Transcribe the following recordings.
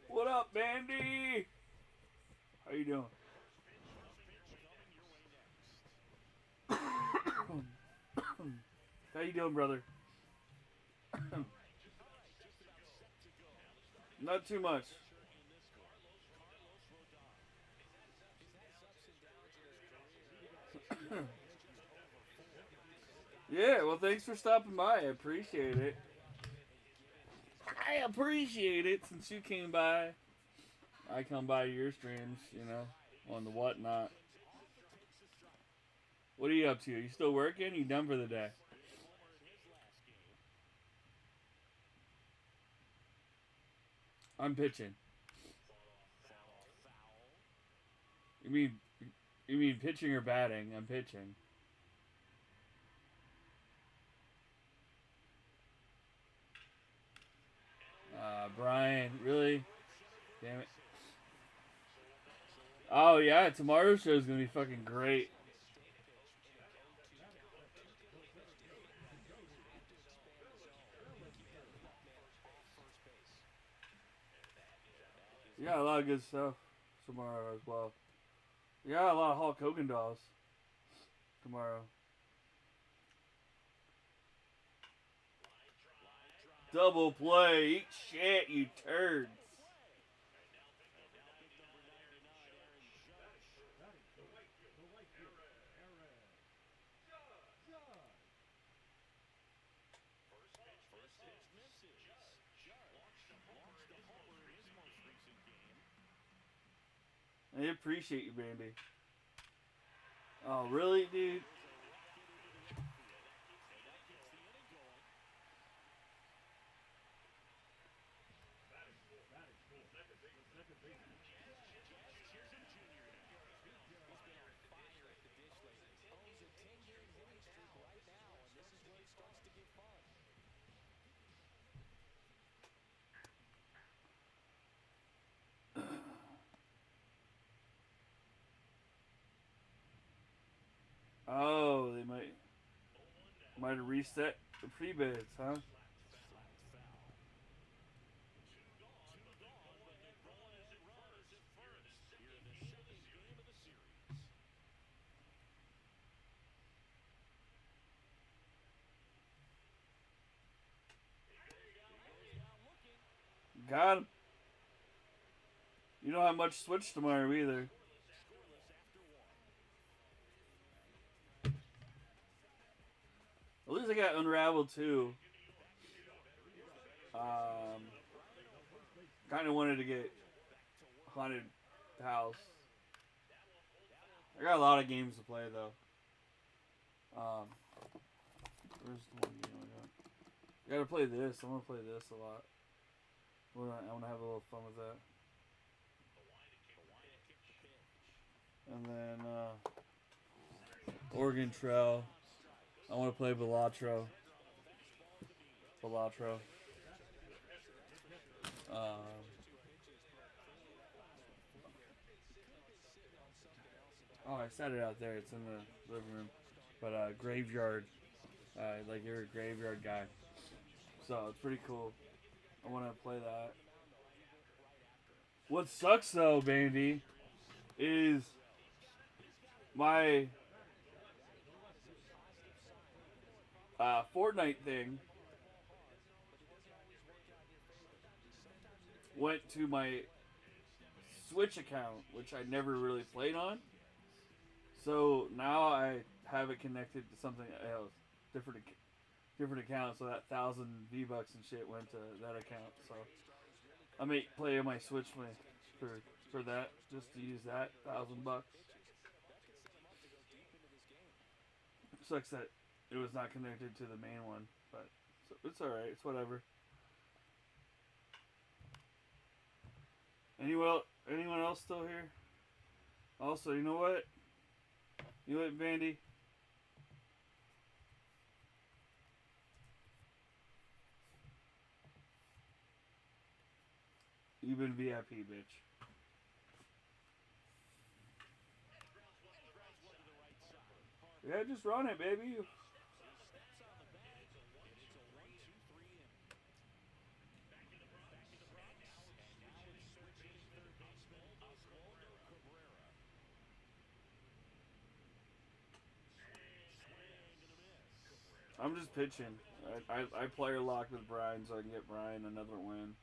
What up, Bandy? How you doing? How you doing, brother? Not too much. Yeah, well, thanks for stopping by. I appreciate it. I appreciate it since you came by. I come by your streams, on the whatnot. What are you up to? You still working? You done for the day? I'm pitching. You mean you mean pitching or batting? I'm pitching. Brian, really? Damn it. Oh yeah, tomorrow's show is gonna be fucking great. Yeah, a lot of good stuff tomorrow as well. Yeah, a lot of Hulk Hogan dolls tomorrow. Double play. Eat shit, you turds. I appreciate you, Bandy. Oh, really, dude? Oh, they might have reset the pre-bids, huh? Got him. You don't have much switch tomorrow either. At least I got Unraveled too. Um, kind of wanted to get Haunted House. I got a lot of games to play though. Um, where's the one game I got? I gotta play this. I want to play this a lot. I want to have a little fun with that. And then Oregon Trail. I want to play Balatro. Balatro. Oh, I set it out there. It's in the living room. But Graveyard. Like you're a graveyard guy. So it's pretty cool. I want to play that. What sucks though, Bandy, is my Fortnite thing went to my Switch account, which I never really played on. So now I have it connected to something else, different different account. So that 1,000 V bucks and shit went to that account. So I may play on my Switch for that, just to use that 1,000 bucks. Sucks that it was not connected to the main one, but it's all right. It's whatever. Anyone else still here? Also, you know what? You know what, Vandy? You've been VIP, bitch. Yeah, just run it, baby. I'm just pitching. I player locked with Brian so I can get Brian another win.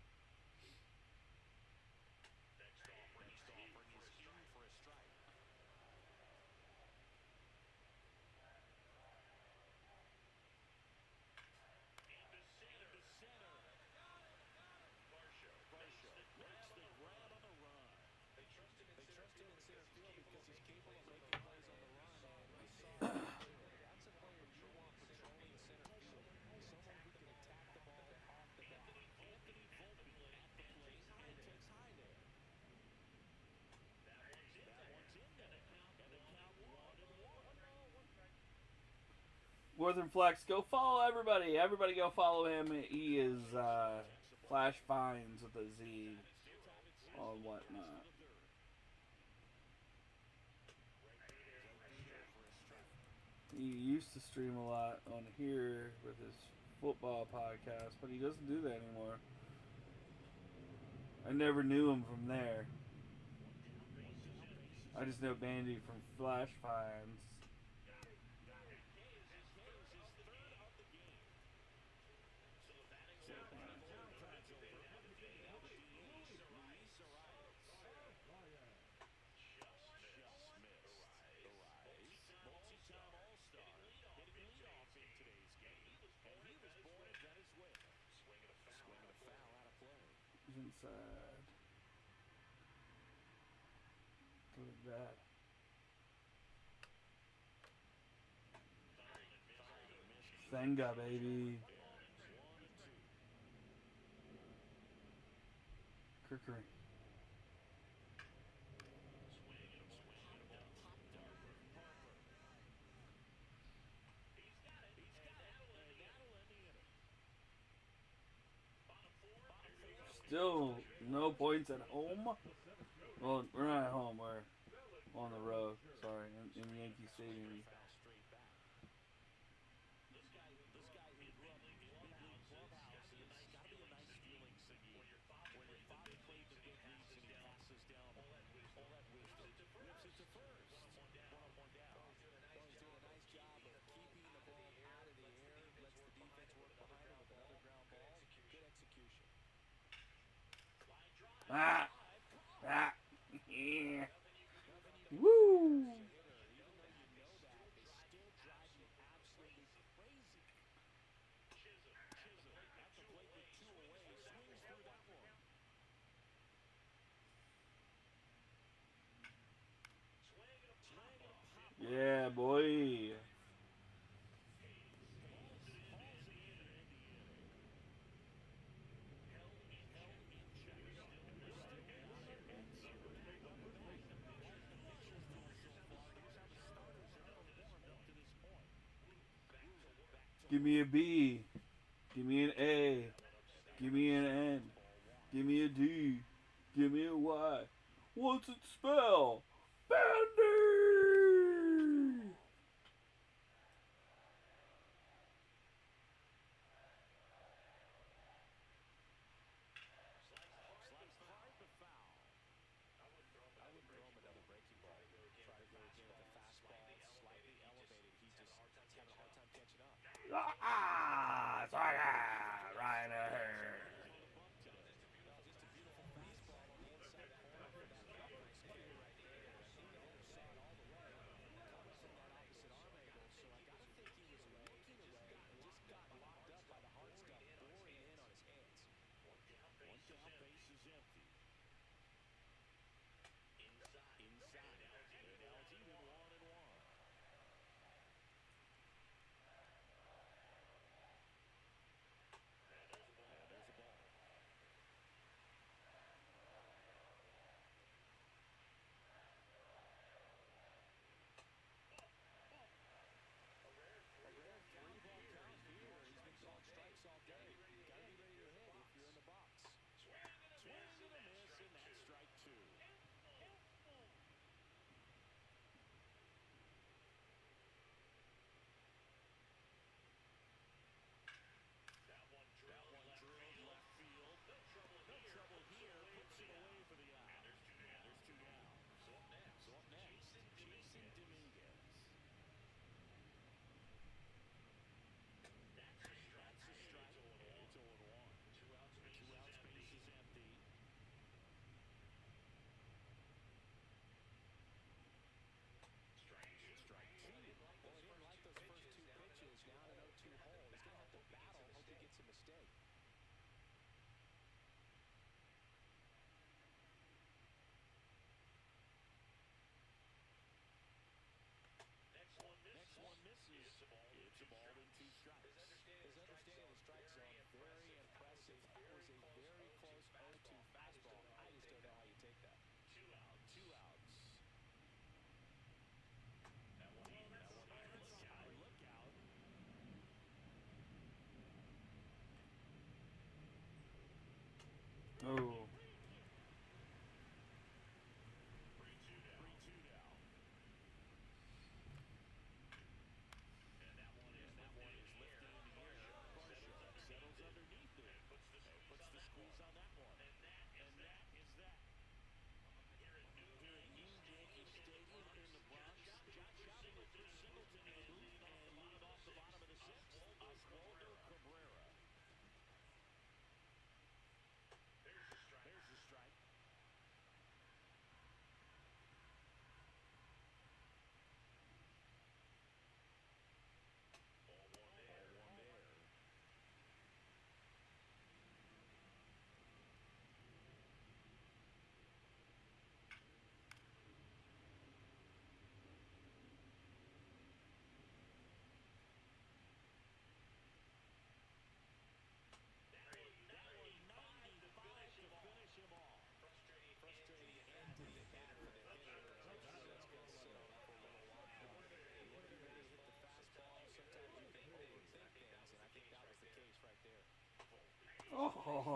Northern Flex, go follow everybody. Everybody go follow him. He is Flash Finds with a Z or whatnot. He used to stream a lot on here with his football podcast, but he doesn't do that anymore. I never knew him from there. I just know Bandy from Flash Finds. He's inside. Look at that. Senga, baby. Kirkery. Still no points at home. Well, we're not at home. We're on the road. Sorry, in Yankee Stadium. Ah! Ah! Yeah. Woo! Yeah, boy. Give me a B. Give me an A. Give me an N. Give me a D. Give me a Y. What's it spell? Bandy! Ah! Right here.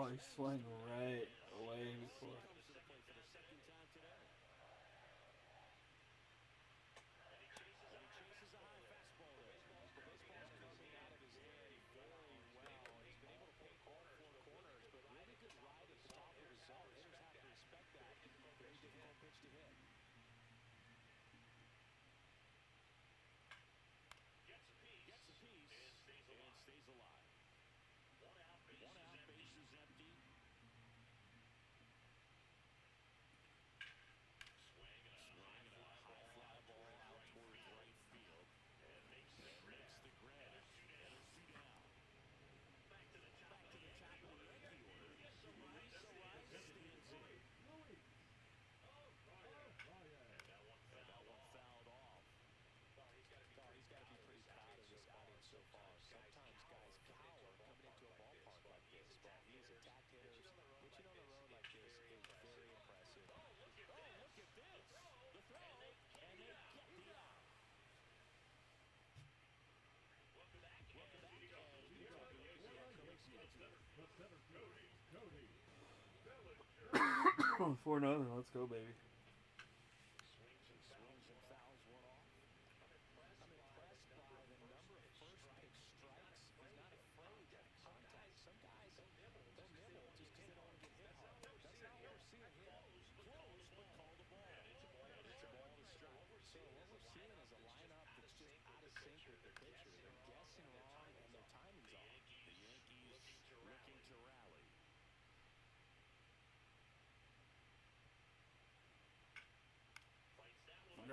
Oh, he swung right away before. For another, let's go, baby.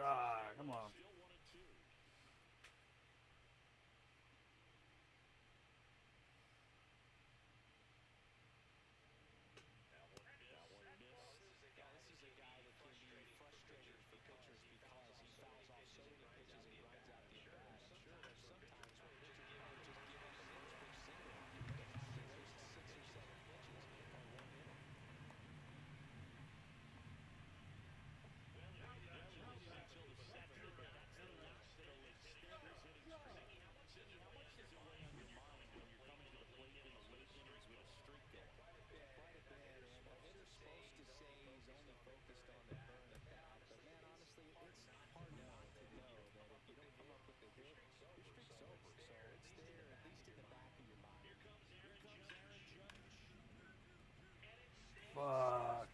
Ah, come on. Fuck.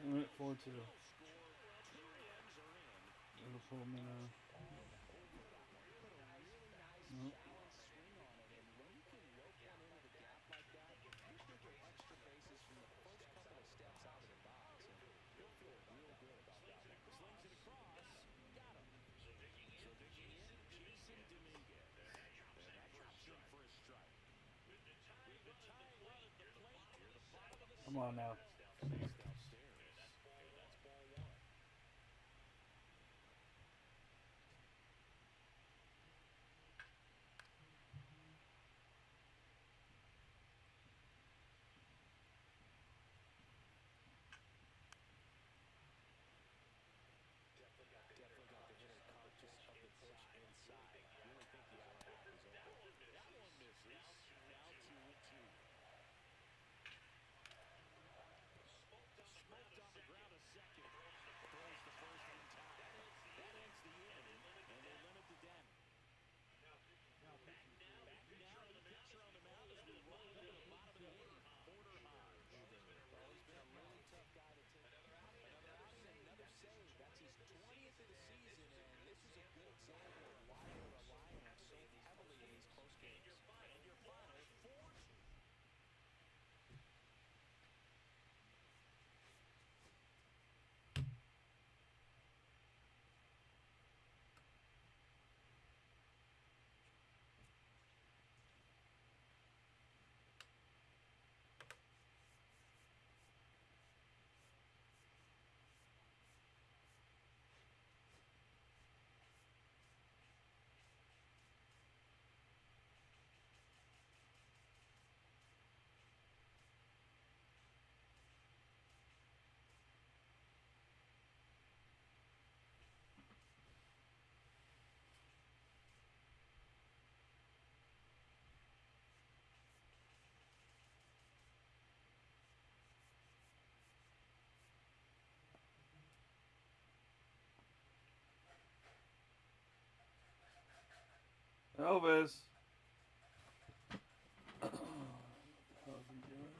We went 4-2. Liverpool, man. Nope. Come on now. Elvis. What the hell is he doing?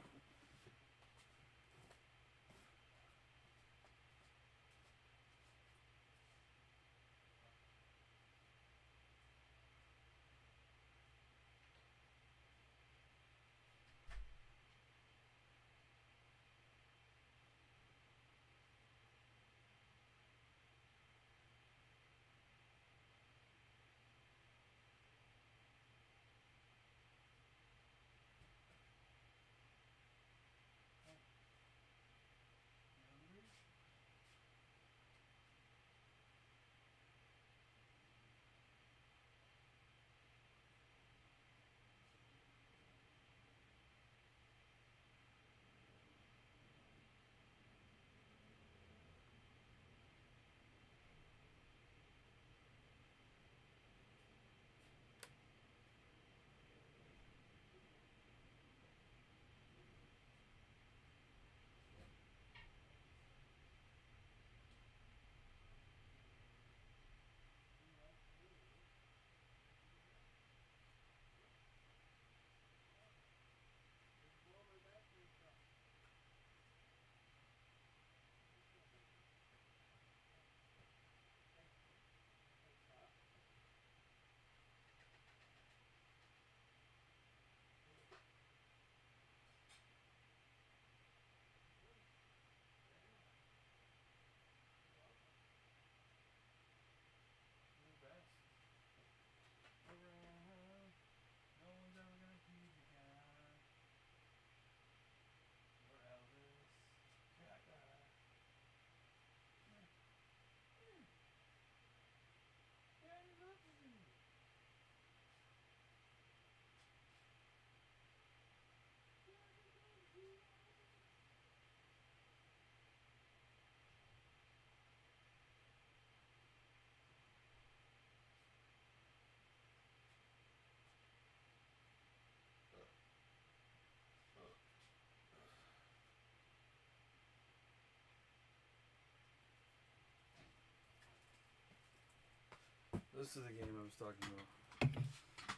This is the game I was talking about.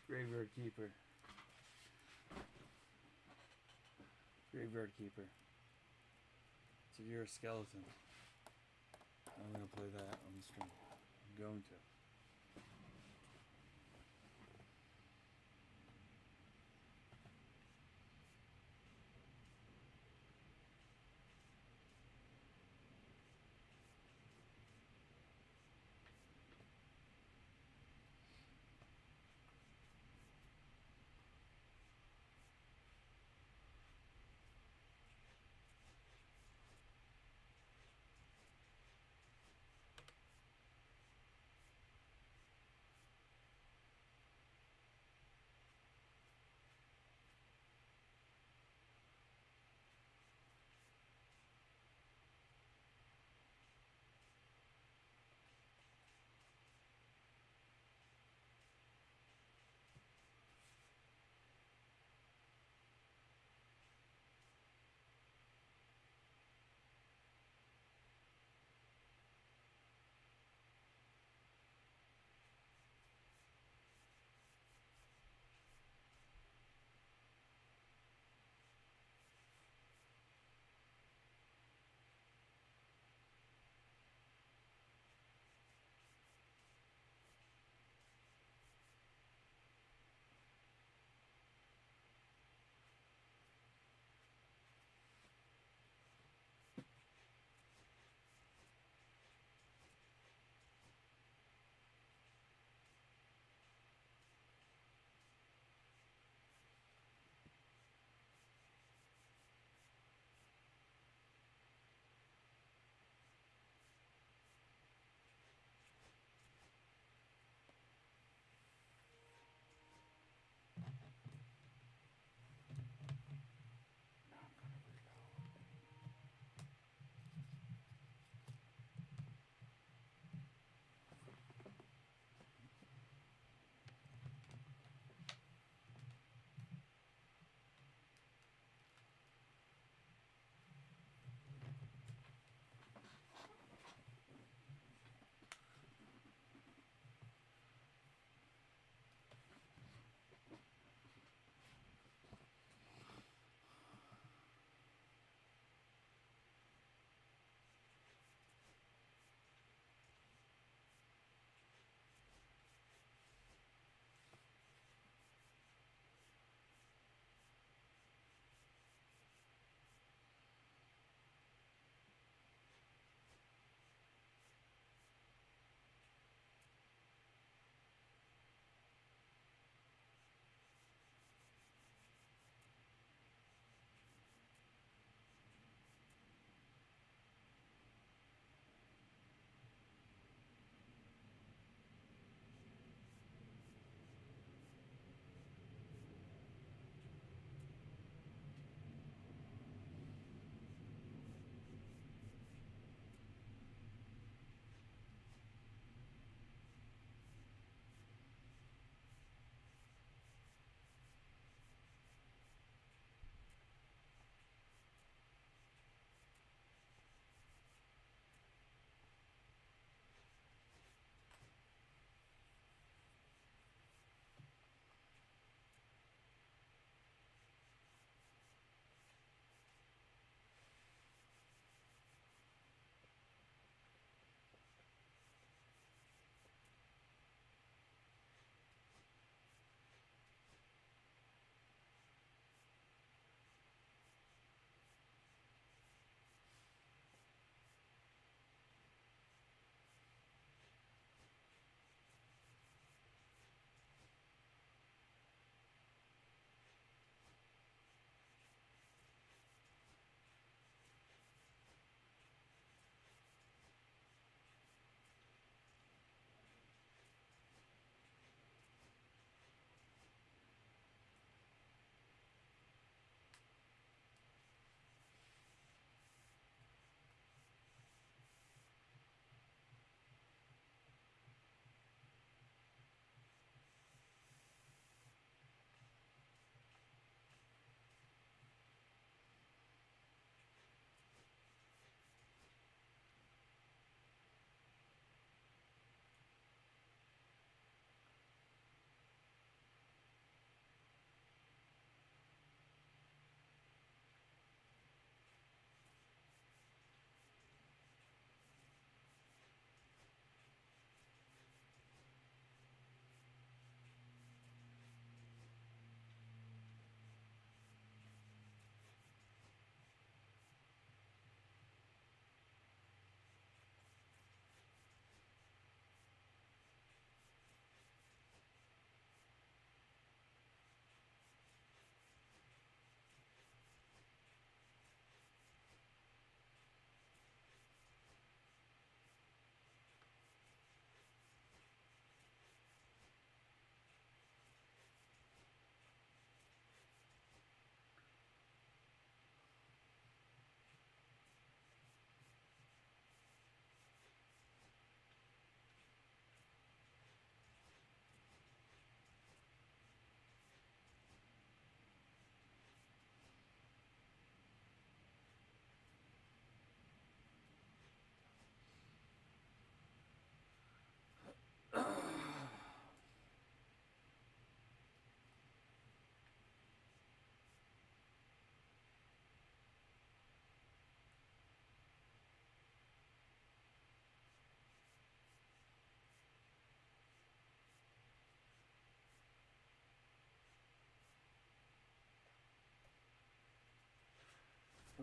Graveyard Keeper. Graveyard Keeper. So you're a skeleton. I'm gonna play that on the stream. I'm going to.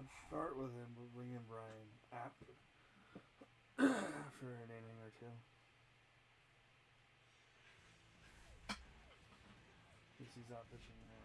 Let's start with him. We'll bring in Brian after after an inning or two. Because he's not pitching now.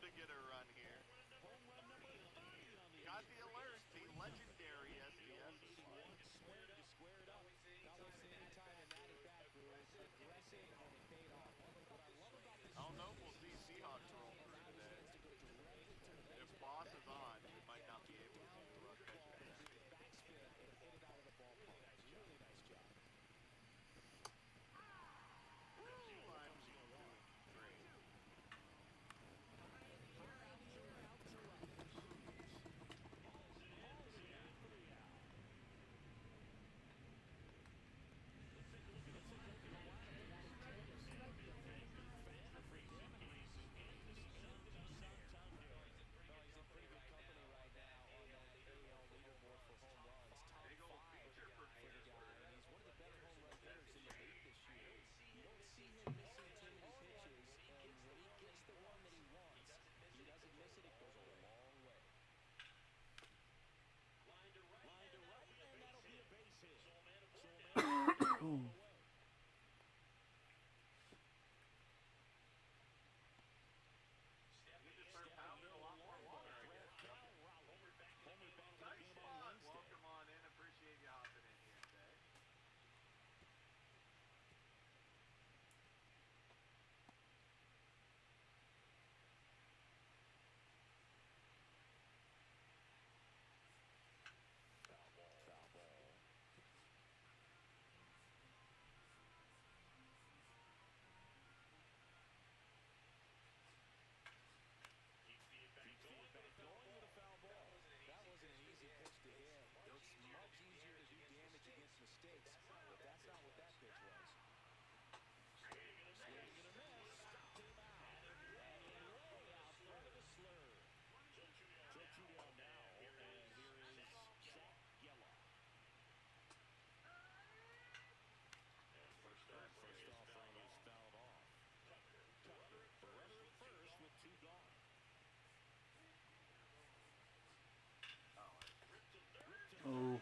To get a run here. Got the alert, the legendary SDS is live. I don't know if we'll see Seahawks roll through today. If Boss is on, we might not be able to catch it. Oh.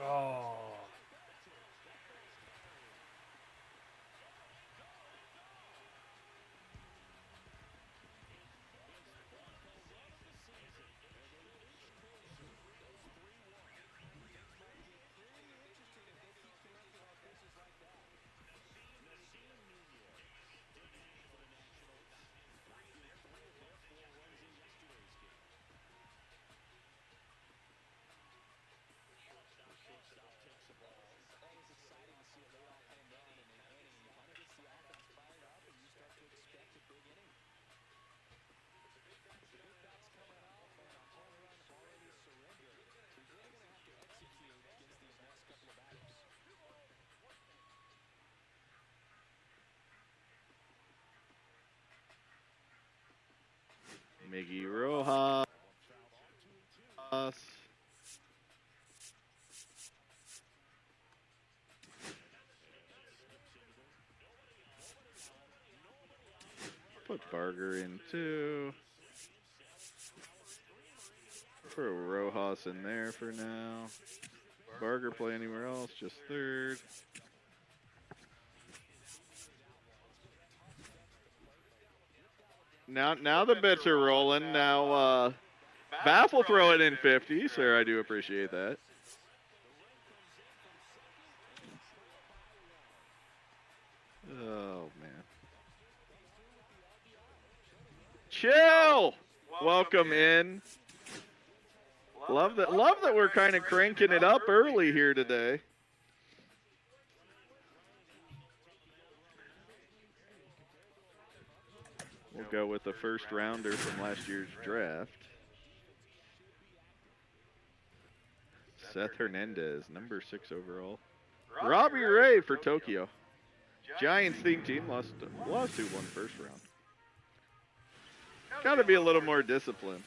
Oh. Miggy Rojas. Put Barger in too. Throw Rojas in there for now. Barger play anywhere else, just third. Now the bets are rolling. Now Baff will throw it in 50, sir. I do appreciate that. Oh man. Chill. Welcome in. Love that we're kind of cranking it up early here today. We'll go with the first rounder from last year's draft. Seth Hernandez, number 6 overall. Robbie Ray for Tokyo. Giants theme team lost 2-1 first round. Got to be a little more disciplined.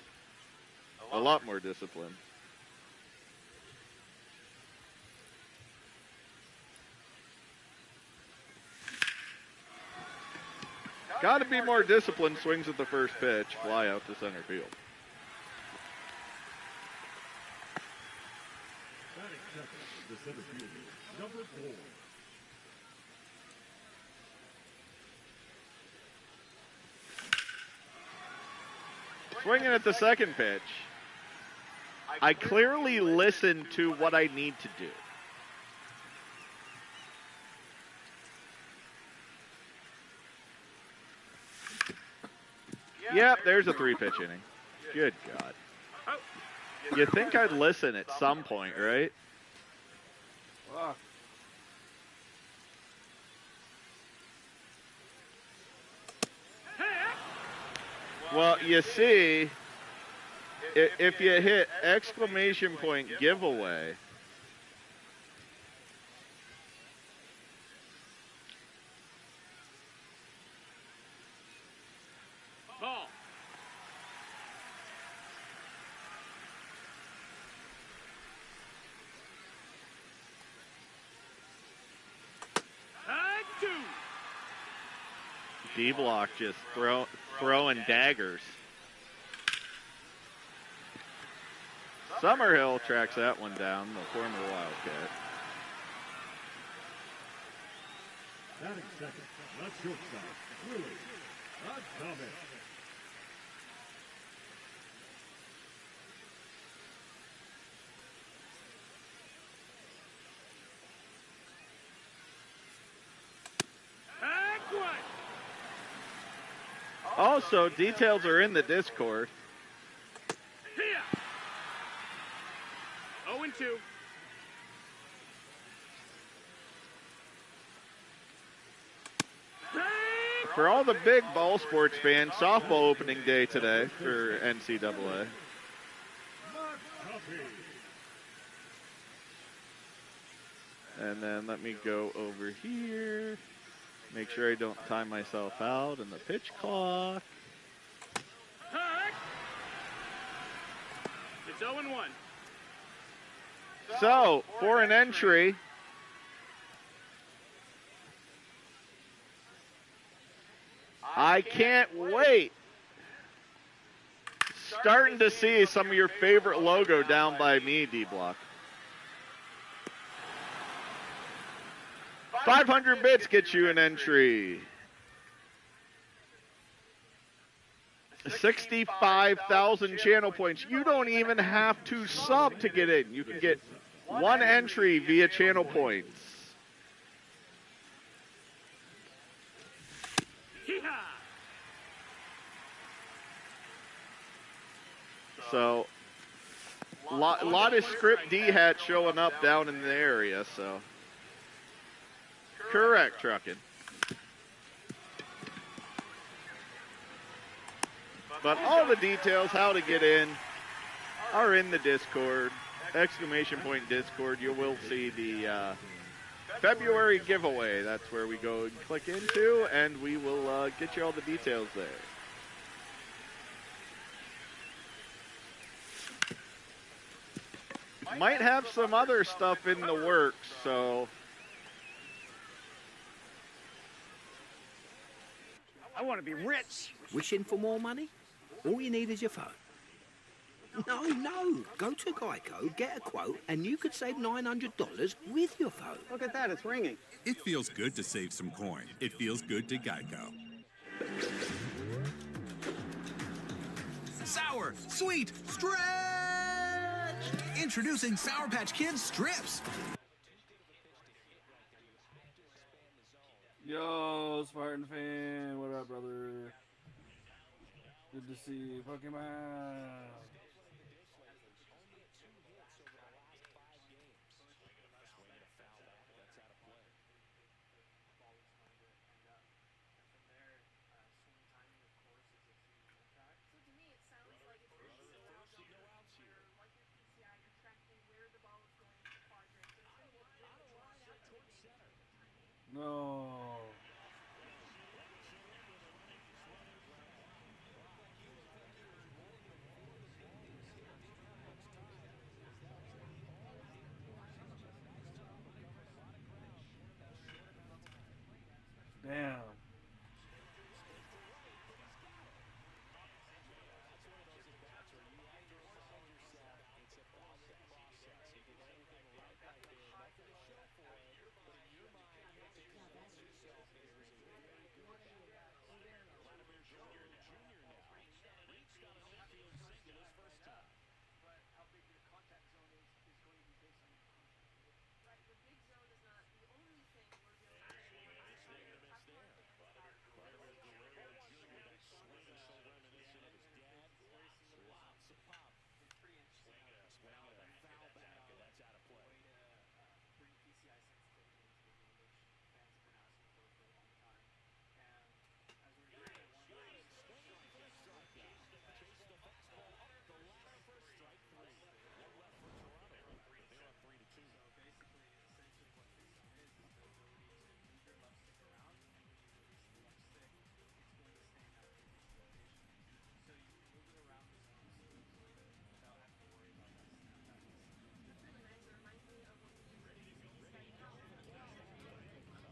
A lot more disciplined. Got to be more disciplined. Swings at the first pitch, fly out to center field. The center fielder, number 4. Swinging at the second pitch. I clearly listened to what I need to do. Yep, there's a 3-pitch inning. Good God. You think I'd listen at some point, right? Fuck. Well, you see, if you hit exclamation point giveaway, Ball. D-Block just throwing daggers. Summerhill tracks that one down, the former Wildcat. Batting second, not shortstop, Willie Thomas. Also, details are in the Discord. 0-2. For all the big ball sports fans, softball opening day today for NCAA. Mark Tuffy. And then let me go over here. Make sure I don't time myself out in the pitch clock. It's 0-1. So, for an entry, I can't wait. Starting to see some of your favorite logo down by me, D-Block. 500 bits gets you an entry. 65,000 channel points. You don't even have to sub to get in. You can get one entry via channel points. So, lot of script D hats showing up down in the area, so. Correct, trucking. But all the details, how to get in, are in the Discord. Exclamation point Discord. You will see the February giveaway. That's where we go and click into, and we will get you all the details there. Might have some other stuff in the works, so. I want to be rich. Wishing for more money? All you need is your phone. No. Go to Geico, get a quote, and you could save $900 with your phone. Look at that, it's ringing. It feels good to save some coin. It feels good to Geico. Sour, sweet, stretch! Introducing Sour Patch Kids Strips. Yo, Spartan fan, what up, brother? Good to see you, Pokemon. No. Damn.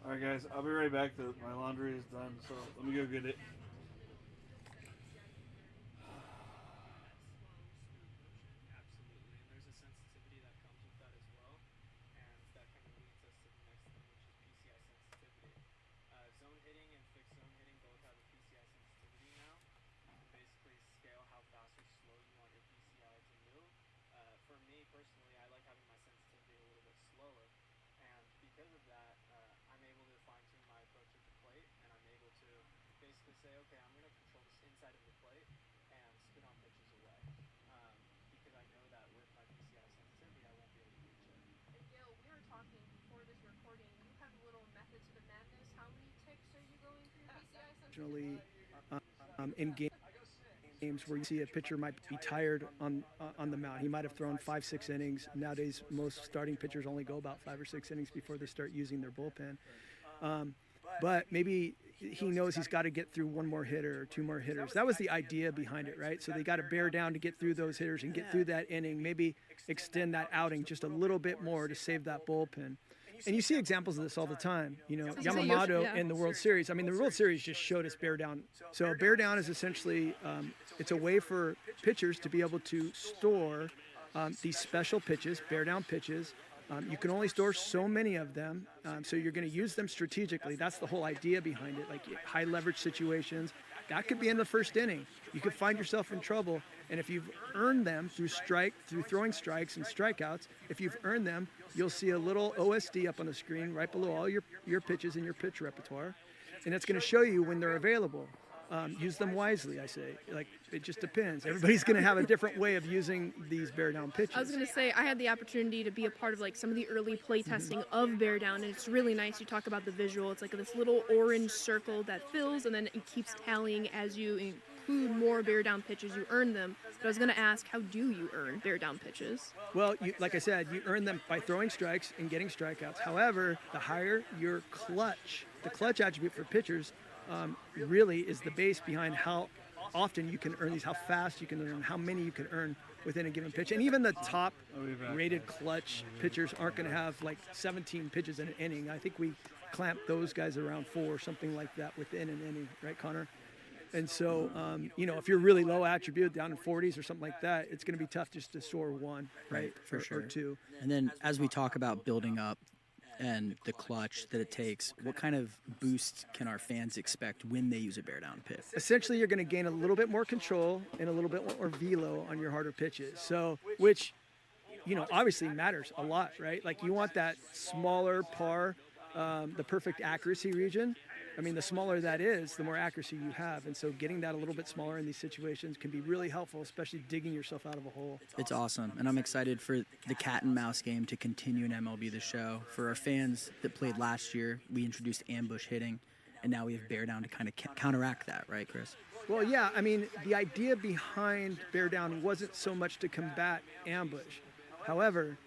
Alright guys, I'll be right back. My laundry is done, so let me go get it. basically say, okay, I'm going to control this inside of the plate and spin on pitches away. Because I know that with my PCI sensitivity, I won't be able to reach it. And Gil, we were talking before this recording. You have a little method to the madness. How many ticks are you going through PCI sensitivity? In games where you see a pitcher might be tired on the mound. He might have thrown 5-6 innings. Nowadays, most starting pitchers only go about 5 or 6 innings before they start using their bullpen. But maybe he knows he's got to get through one more hitter or 2 more hitters. That was the idea behind it, right? So they got to bear down to get through those hitters and get through that inning, maybe extend that outing just a little bit more to save that bullpen. And you see examples of this all the time. You know, Yamamoto in the World Series. I mean, the World Series just showed us bear down. So bear down is essentially, it's a way for pitchers to be able to store these special pitches, bear down pitches. You can only store so many of them, so you're going to use them strategically. That's the whole idea behind it, like high leverage situations. That could be in the first inning. You could find yourself in trouble, and if you've earned them through throwing strikes and strikeouts, if you've earned them, you'll see a little OSD up on the screen right below all your pitches in your pitch repertoire, and it's going to show you when they're available. Use them wisely, I say. Like, it just depends. Everybody's going to have a different way of using these bear down pitches. I was going to say, I had the opportunity to be a part of like some of the early play testing of bear down, and it's really nice. You talk about the visual. It's like this little orange circle that fills, and then it keeps tallying as you include more bear down pitches, you earn them. But I was going to ask, how do you earn bear down pitches? Well, like I said, you earn them by throwing strikes and getting strikeouts. However, the higher your clutch, the clutch attribute for pitchers, really is the base behind how often you can earn these, how fast you can earn, how many you can earn within a given pitch. And even the top rated clutch pitchers aren't going to have like 17 pitches in an inning. I think we clamp those guys around 4 or something like that within an inning, right, Connor? And so, you know, if you're really low attribute, down in 40s or something like that, it's going to be tough just to store 1, right, for sure. Or 2. And then as we talk about building up and the clutch that it takes, what kind of boost can our fans expect when they use a bear down pitch? Essentially, you're going to gain a little bit more control and a little bit more velo on your harder pitches. So, which, you know, obviously matters a lot, right? Like you want that smaller par, the perfect accuracy region. I mean, the smaller that is, the more accuracy you have. And so getting that a little bit smaller in these situations can be really helpful, especially digging yourself out of a hole. It's awesome. And I'm excited for the cat and mouse game to continue in MLB The Show. For our fans that played last year, we introduced ambush hitting, and now we have bear down to kind of counteract that, right, Chris? Well, yeah. I mean, the idea behind bear down wasn't so much to combat ambush. However,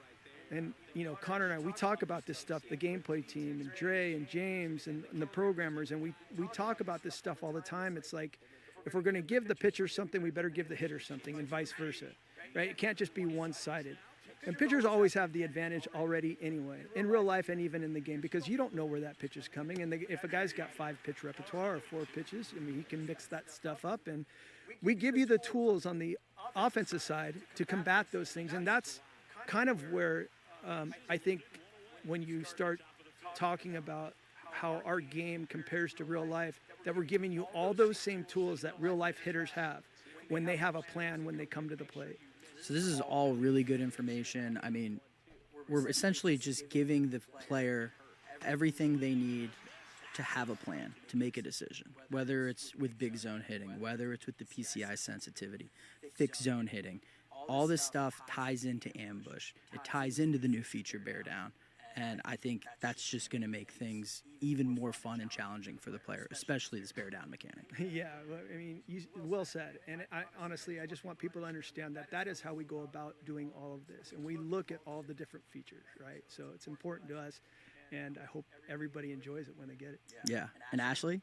and, you know, Connor and I, we talk about this stuff, the gameplay team, and Dre and James and the programmers, and we talk about this stuff all the time. It's like, if we're going to give the pitcher something, we better give the hitter something, and vice versa, right? It can't just be one-sided. And pitchers always have the advantage already anyway, in real life and even in the game, because you don't know where that pitch is coming. And if a guy's got 5 pitch repertoire or 4 pitches, I mean, he can mix that stuff up. And we give you the tools on the offensive side to combat those things. And that's kind of where I think when you start talking about how our game compares to real life, that we're giving you all those same tools that real life hitters have when they have a plan when they come to the plate. So this is all really good information. I mean, we're essentially just giving the player everything they need to have a plan, to make a decision, whether it's with big zone hitting, whether it's with the PCI sensitivity, fixed zone hitting. All this stuff ties into ambush. It ties into the new feature bear down. And I think that's just going to make things even more fun and challenging for the player, especially this bear down mechanic. Yeah, I mean, well said. And honestly, I just want people to understand that that is how we go about doing all of this. And we look at all the different features, right? So it's important to us. And I hope everybody enjoys it when they get it. Yeah. And Ashley?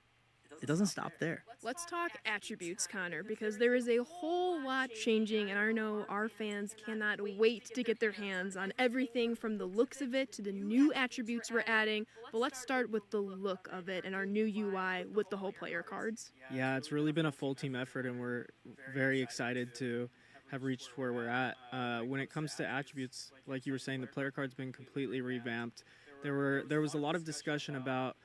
It doesn't stop there. Let's talk attributes, Connor, because there is a whole lot changing, and I know our fans cannot wait to get their hands on everything from the looks of it to the new attributes we're adding. But let's start with the look of it and our new UI with the whole player cards. Yeah, it's really been a full team effort, and we're very excited to have reached where we're at. When it comes to attributes, like you were saying, the player card's been completely revamped. There was a lot of discussion about,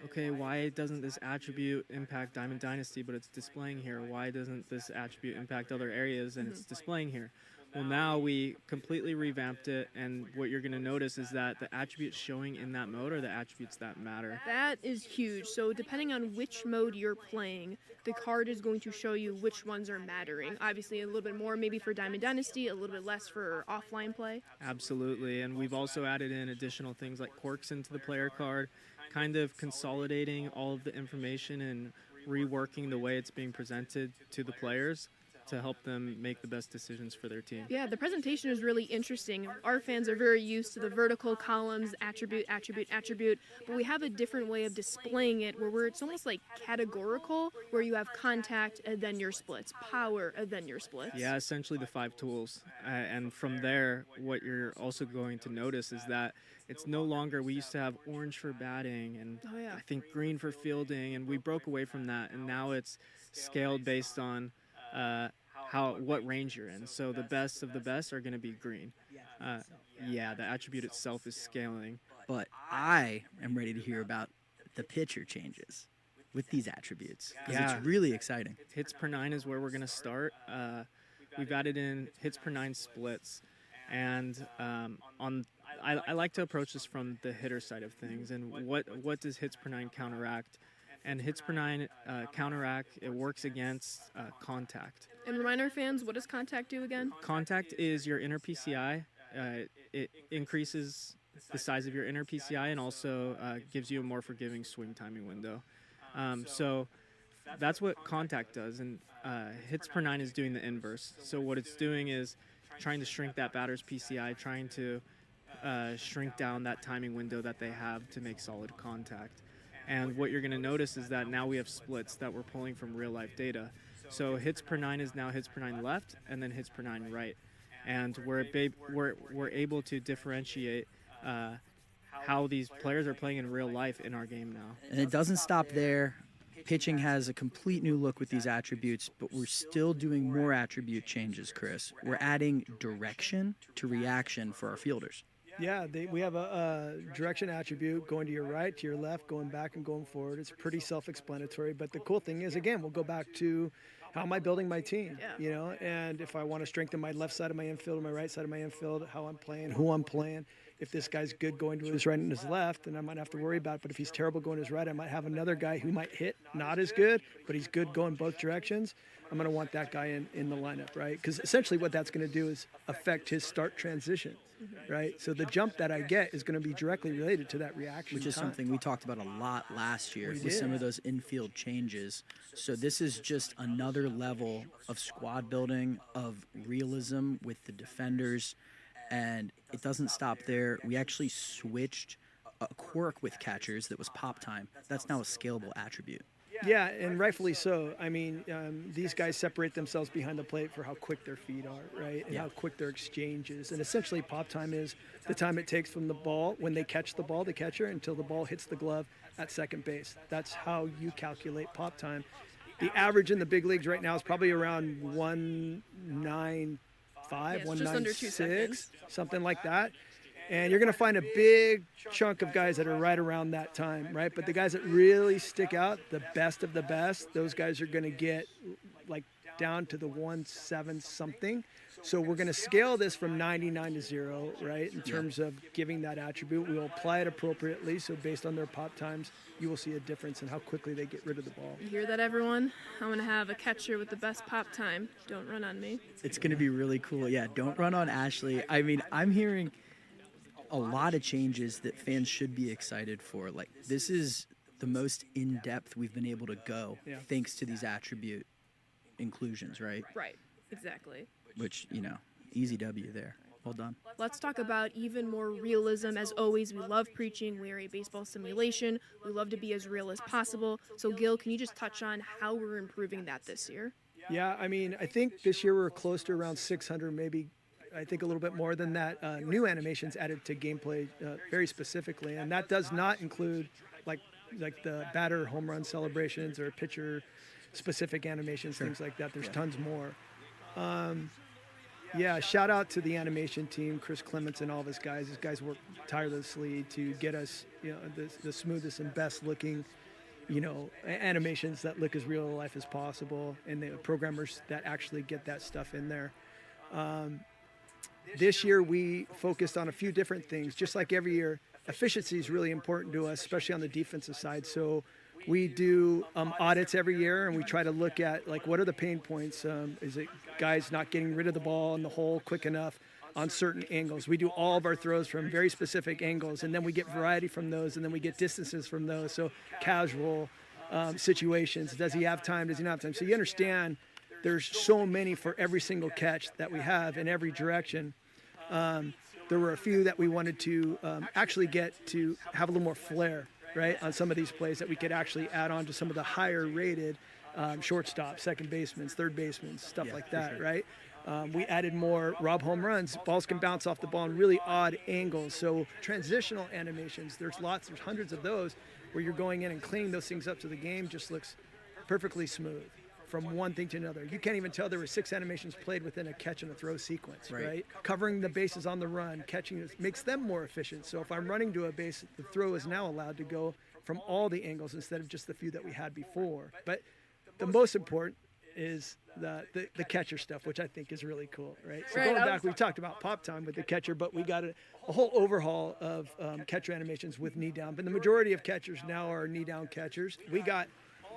okay, why doesn't this attribute impact Diamond Dynasty, but it's displaying here? Why doesn't this attribute impact other areas and it's displaying here? Well, now we completely revamped it, and what you're going to notice is that the attributes showing in that mode are the attributes that matter. That is huge. So depending on which mode you're playing, the card is going to show you which ones are mattering. Obviously, a little bit more maybe for Diamond Dynasty, a little bit less for offline play. Absolutely, and we've also added in additional things like quirks into the player card, kind of consolidating all of the information and reworking the way it's being presented to the players to help them make the best decisions for their team. Yeah, the presentation is really interesting. Our fans are very used to the vertical columns, attribute, attribute, attribute, but we have a different way of displaying it where it's almost like categorical, where you have contact and then your splits, power and then your splits. Yeah, essentially the 5 tools. And from there, what you're also going to notice is that it's no longer, we used to have orange for batting and I think green for fielding, and we broke away from that, and now it's scaled based on what range you're in. So the best of the best are going to be green. Yeah, the attribute itself is scaling. But I am ready to hear about the pitcher changes with these attributes, because it's really exciting. Hits per 9 is where we're going to start. We've added in hits per 9 splits, and I like to approach this from the hitter side of things, and what does hits per 9 counteract? And hits per 9 counteract, it works against contact. And remind our fans, what does contact do again? Contact is your inner PCI. It increases the size of your inner PCI and also gives you a more forgiving swing timing window. So that's what contact does, and hits per 9 is doing the inverse. So what it's doing is trying to shrink that batter's PCI, trying to shrink down that timing window that they have to make solid contact. And what you're going to notice is that now we have splits that we're pulling from real life data. So hits per 9 is now hits per 9 left and then hits per 9 right. And we're able to differentiate how these players are playing in real life in our game now. And it doesn't stop there. Pitching has a complete new look with these attributes, but we're still doing more attribute changes, Chris. We're adding direction to reaction for our fielders. Yeah, we have a direction attribute going to your right, to your left, going back and going forward. It's pretty self-explanatory, but the cool thing is, again, we'll go back to how am I building my team, you know, and if I want to strengthen my left side of my infield or my right side of my infield, how I'm playing, who I'm playing. If this guy's good going to his right and his left, then I might have to worry about it. But if he's terrible going to his right, I might have another guy who might hit not as good, but he's good going both directions. I'm going to want that guy in the lineup, right? Because essentially what that's going to do is affect his start transition, right? So the jump that I get is going to be directly related to that reaction. Which is something we talked about a lot last year with some of those infield changes. So this is just another level of squad building, of realism with the defenders. And it doesn't stop there. We actually switched a quirk with catchers that was pop time. That's now a scalable attribute. Yeah, and rightfully so. I mean, these guys separate themselves behind the plate for how quick their feet are, right? And how quick their exchange is. And essentially, pop time is the time it takes from the ball, when they catch the ball, the catcher, until the ball hits the glove at second base. That's how you calculate pop time. The average in the big leagues right now is probably around 1.95, 1.96, something like that. And you're going to find a big chunk of guys that are right around that time, right? But the guys that really stick out, the best of the best, those guys are going to get like down to the 1.7 something. So we're going to scale this from 99 to 0, right? In terms of giving that attribute, we'll apply it appropriately. So based on their pop times, you will see a difference in how quickly they get rid of the ball. You hear that, everyone? I'm going to have a catcher with the best pop time. Don't run on me. It's going to be really cool. Yeah, don't run on Ashley. I mean, I'm hearing a lot of changes that fans should be excited for. Like, this is the most in-depth we've been able to go thanks to these attribute inclusions, right? Right, exactly. Which, you know, easy W there. Well done. Let's talk about even more realism. As always, we love preaching. We are a baseball simulation. We love to be as real as possible. So, Gil, can you just touch on how we're improving that this year? Yeah, I mean, I think this year we're close to around 600, maybe I think a little bit more than that, new animations added to gameplay very specifically. And that does not include like the batter home run celebrations or pitcher specific animations, things like that. There's tons more. Yeah, shout out to the animation team, Chris Clements and all of his guys. These guys work tirelessly to get us, you know, the smoothest and best looking, you know, animations that look as real life as possible, and the programmers that actually get that stuff in there. This year we focused on a few different things. Just like every year, efficiency is really important to us, especially on the defensive side. So we do audits every year, and we try to look at like what are the pain points. Is it guys not getting rid of the ball in the hole quick enough on certain angles? We do all of our throws from very specific angles, and then we get variety from those, and then we get distances from those. So casual situations. Does he have time? Does he not have time? So you understand there's so many for every single catch that we have in every direction. There were a few that we wanted to actually get to have a little more flair, right, on some of these plays that we could actually add on to some of the higher rated shortstop, second basemen, third basemen, stuff like that, sure. right? We added more Rob home runs. Balls can bounce off the ball in really odd angles. So transitional animations, there's hundreds of those where you're going in and cleaning those things up so the game just looks perfectly smooth from one thing to another. You can't even tell there were 6 animations played within a catch and a throw sequence, right? Covering the bases on the run, catching it makes them more efficient. So if I'm running to a base, the throw is now allowed to go from all the angles instead of just the few that we had before. But the most important is the catcher stuff, which I think is really cool, right? So going back, we talked about pop time with the catcher, but we got a whole overhaul of catcher animations with knee down. But the majority of catchers now are knee down catchers. We got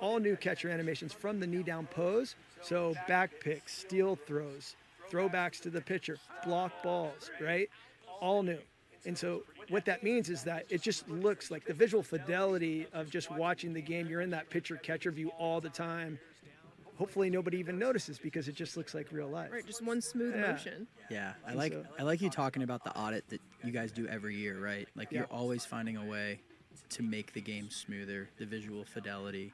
all new catcher animations from the knee down pose. So back picks, steal throws, throwbacks to the pitcher, block balls, right? All new. And so what that means is that it just looks like the visual fidelity of just watching the game. You're in that pitcher catcher view all the time. Hopefully nobody even notices because it just looks like real life. Right, just one smooth motion. Yeah, I like you talking about the audit that you guys do every year, right? Like you're always finding a way to make the game smoother, the visual fidelity,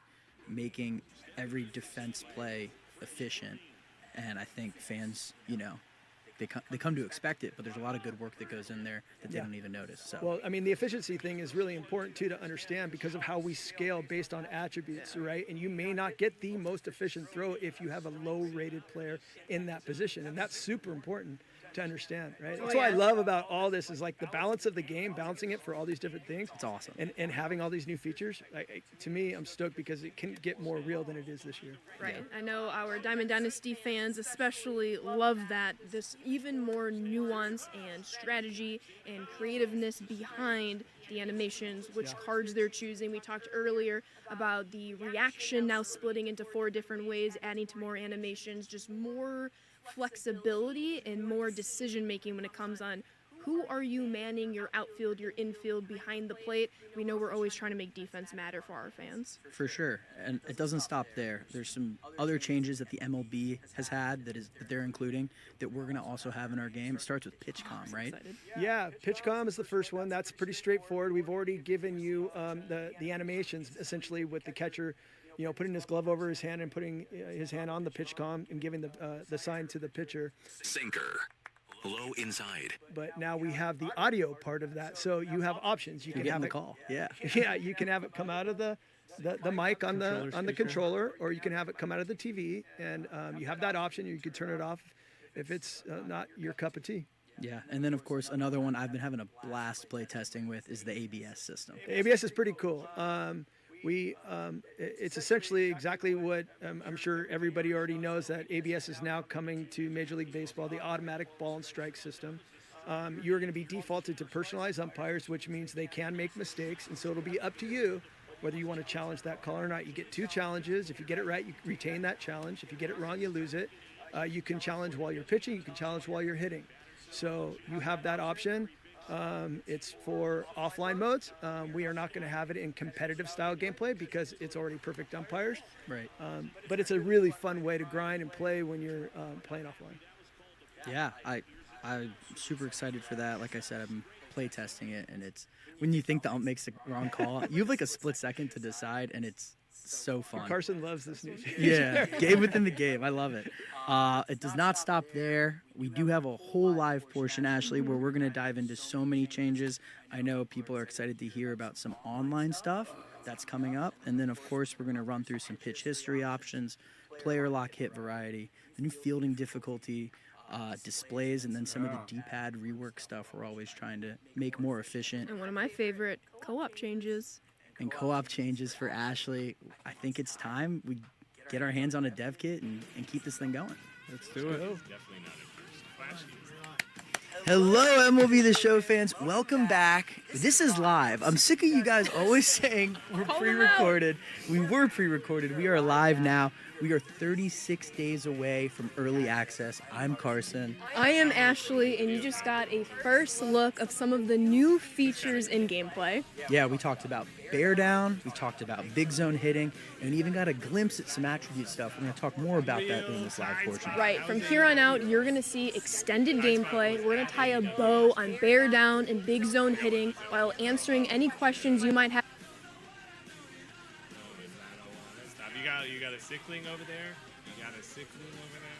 making every defense play efficient. And I think fans, they come to expect it, but there's a lot of good work that goes in there that they don't even notice. So. Well, I mean, the efficiency thing is really important too to understand because of how we scale based on attributes, right? And you may not get the most efficient throw if you have a low-rated player in that position, and that's super important to understand, right? That's what I love about all this is like the balance of the game, balancing it for all these different things. It's awesome. And having all these new features, to me, I'm stoked because it can get more real than it is this year. Right. I know our Diamond Dynasty fans especially love that. This even more nuance and strategy and creativeness behind the animations, which cards they're choosing. We talked earlier about the reaction now splitting into 4 different ways, adding to more animations, just more flexibility and more decision making when it comes on who are you manning your outfield, your infield, behind the plate. We know we're always trying to make defense matter for our fans. For sure, and it doesn't stop there. There's some other changes that the MLB has had that they're including that we're going to also have in our game. It starts with PitchCom, right? Yeah, PitchCom is the first one. That's pretty straightforward. We've already given you the animations essentially with the catcher, putting his glove over his hand and putting his hand on the PitchCom and giving the sign to the pitcher. Sinker. Low inside. But now we have the audio part of that, so you have options. You can have the call. Yeah. Yeah, you can have it come out of the mic on the controller, or you can have it come out of the TV, and you have that option. You can turn it off if it's not your cup of tea. Yeah, and then of course another one I've been having a blast play testing with is the ABS system. The ABS is pretty cool. It's essentially exactly what I'm sure everybody already knows, that ABS is now coming to Major League Baseball, the automatic ball and strike system. You're going to be defaulted to personalized umpires, which means they can make mistakes, and so it'll be up to you whether you want to challenge that call or not. You get 2 challenges. If you get it right, you retain that challenge. If you get it wrong, you lose it. You can challenge while you're pitching. You can challenge while you're hitting. So you have that option. It's for offline modes. We are not going to have it in competitive style gameplay because it's already perfect umpires. Right. But it's a really fun way to grind and play when you're playing offline. Yeah, I'm super excited for that. Like I said, I've been play testing it, and it's when you think the ump makes the wrong call, you have like a split second to decide, and it's so fun. Carson loves this new feature. Yeah, game within the game. I love it. It does not stop there. We do have a whole live portion, Ashley, where we're going to dive into so many changes. I know people are excited to hear about some online stuff that's coming up. And then, of course, we're going to run through some pitch history options, player lock hit variety, the new fielding difficulty displays, and then some of the D-pad rework stuff we're always trying to make more efficient. And one of my favorite co-op changes. And co-op changes for Ashley. I think it's time we get our hands on a dev kit and keep this thing going. Let's do it. Definitely not at first. Flashy. Hello, MLB The Show fans. Welcome back. This is live. I'm sick of you guys always saying we're pre-recorded. We were pre-recorded. We are live now. We are 36 days away from early access. I'm Carson. I am Ashley, and you just got a first look of some of the new features in gameplay. Yeah, we talked about bear down, we talked about big zone hitting, and we even got a glimpse at some attribute stuff. We're going to talk more about that in this live portion. Right, from here on out, you're going to see extended gameplay. We're going to tie a bow on bear down and big zone hitting while answering any questions you might have. You got a sickling over there? You got a sickling over there?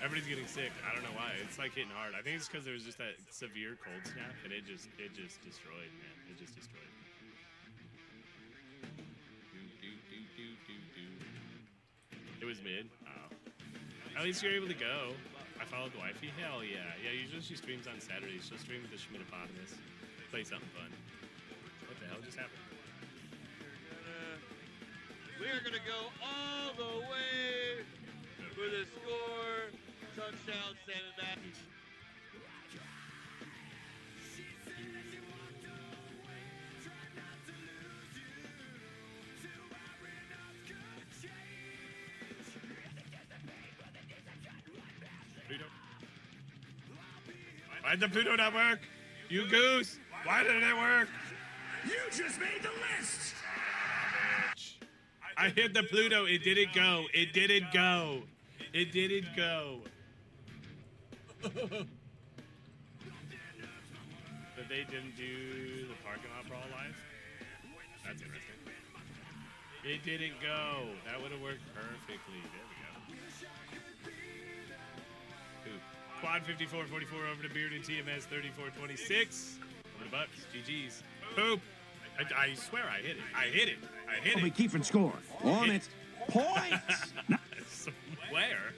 Everybody's getting sick. I don't know why. It's like hitting hard. I think it's because there was just that severe cold snap, and it just destroyed, man. It just destroyed. It was mid. Oh. At least you're able to go. I followed the wifey. Hell yeah. Yeah, usually she streams on Saturdays. She'll stream with the Schmidopotamus. Play something fun. What the hell just happened? We are going to go all the way for the score. Touchdown, Sam back. Pluto. Why did the Pluto not work? You goose! Why didn't it work? You just made the list! I hit the Pluto. It didn't go. It didn't go. It didn't go. But they didn't do the parking lot brawl live? That's interesting. It didn't go. That would have worked perfectly. There we go. Ooh. Quad 5444 over to Bearded TMS 3426. Over to Bucks. GG's. Poop. I swear I hit it. I hit it. I hit it. We keep and score. On it. Points! I swear.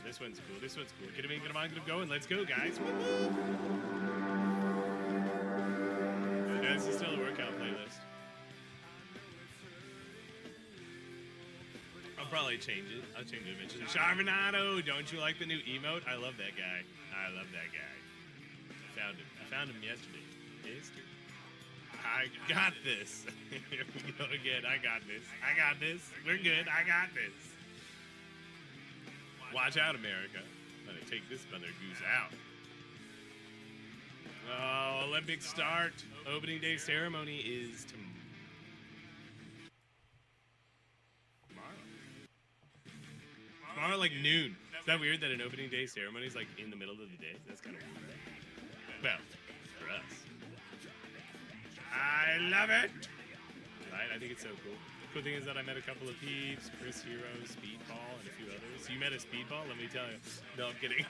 This one's cool. This one's cool. Get him in, get him on, get him going. Let's go, guys. Yeah, this is still a workout playlist. I'll probably change it. I'll change it eventually. Charvinato, don't you like the new emote? I love that guy. I love that guy. Found him. I found him yesterday. I got this. Here we go again. I got this. I got this. We're good. I got this. Watch out, America. I'm gonna take this mother goose out. Oh, Olympic start. Opening day ceremony is tomorrow. Tomorrow, like noon. Is that weird that an opening day ceremony is like in the middle of the day? That's kind of weird. Well, for us. I love it! Right? I think it's so cool. Cool thing is that I met a couple of peeps, Chris Hero, Speedball, and a few others. You met a Speedball? Let me tell you. No, I'm kidding.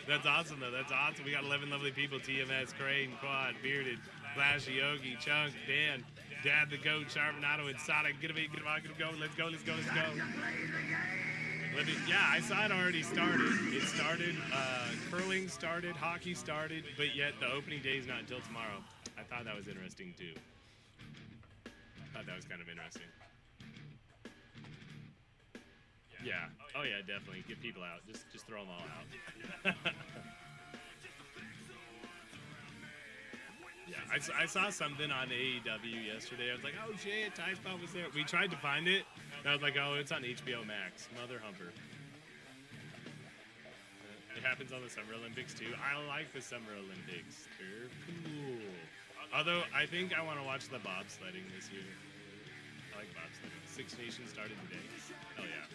That's awesome, though. That's awesome. We got 11 lovely people. TMS, Crane, Quad, Bearded, Flashy, Yogi, Chunk, Dan, Dad the Goat, Charvinato, and Sonic. Get him in, get him on, get him going. Let's go, let's go, let's go. Yeah, I saw it already started. It started, curling started, hockey started, but yet the opening day is not until tomorrow. I thought that was interesting, too. I thought that was kind of interesting. Yeah. Oh, yeah, definitely. Get people out. Just throw them all out. Yeah, I saw something on AEW yesterday. I was like, oh, shit, Ty Spot was there. We tried to find it. And I was like, oh, it's on HBO Max. Mother humper. It happens on the Summer Olympics, too. I like the Summer Olympics. They're cool. Although, I think I want to watch the bobsledding this year. I like bobsledding. Six Nations started today. Hell yeah.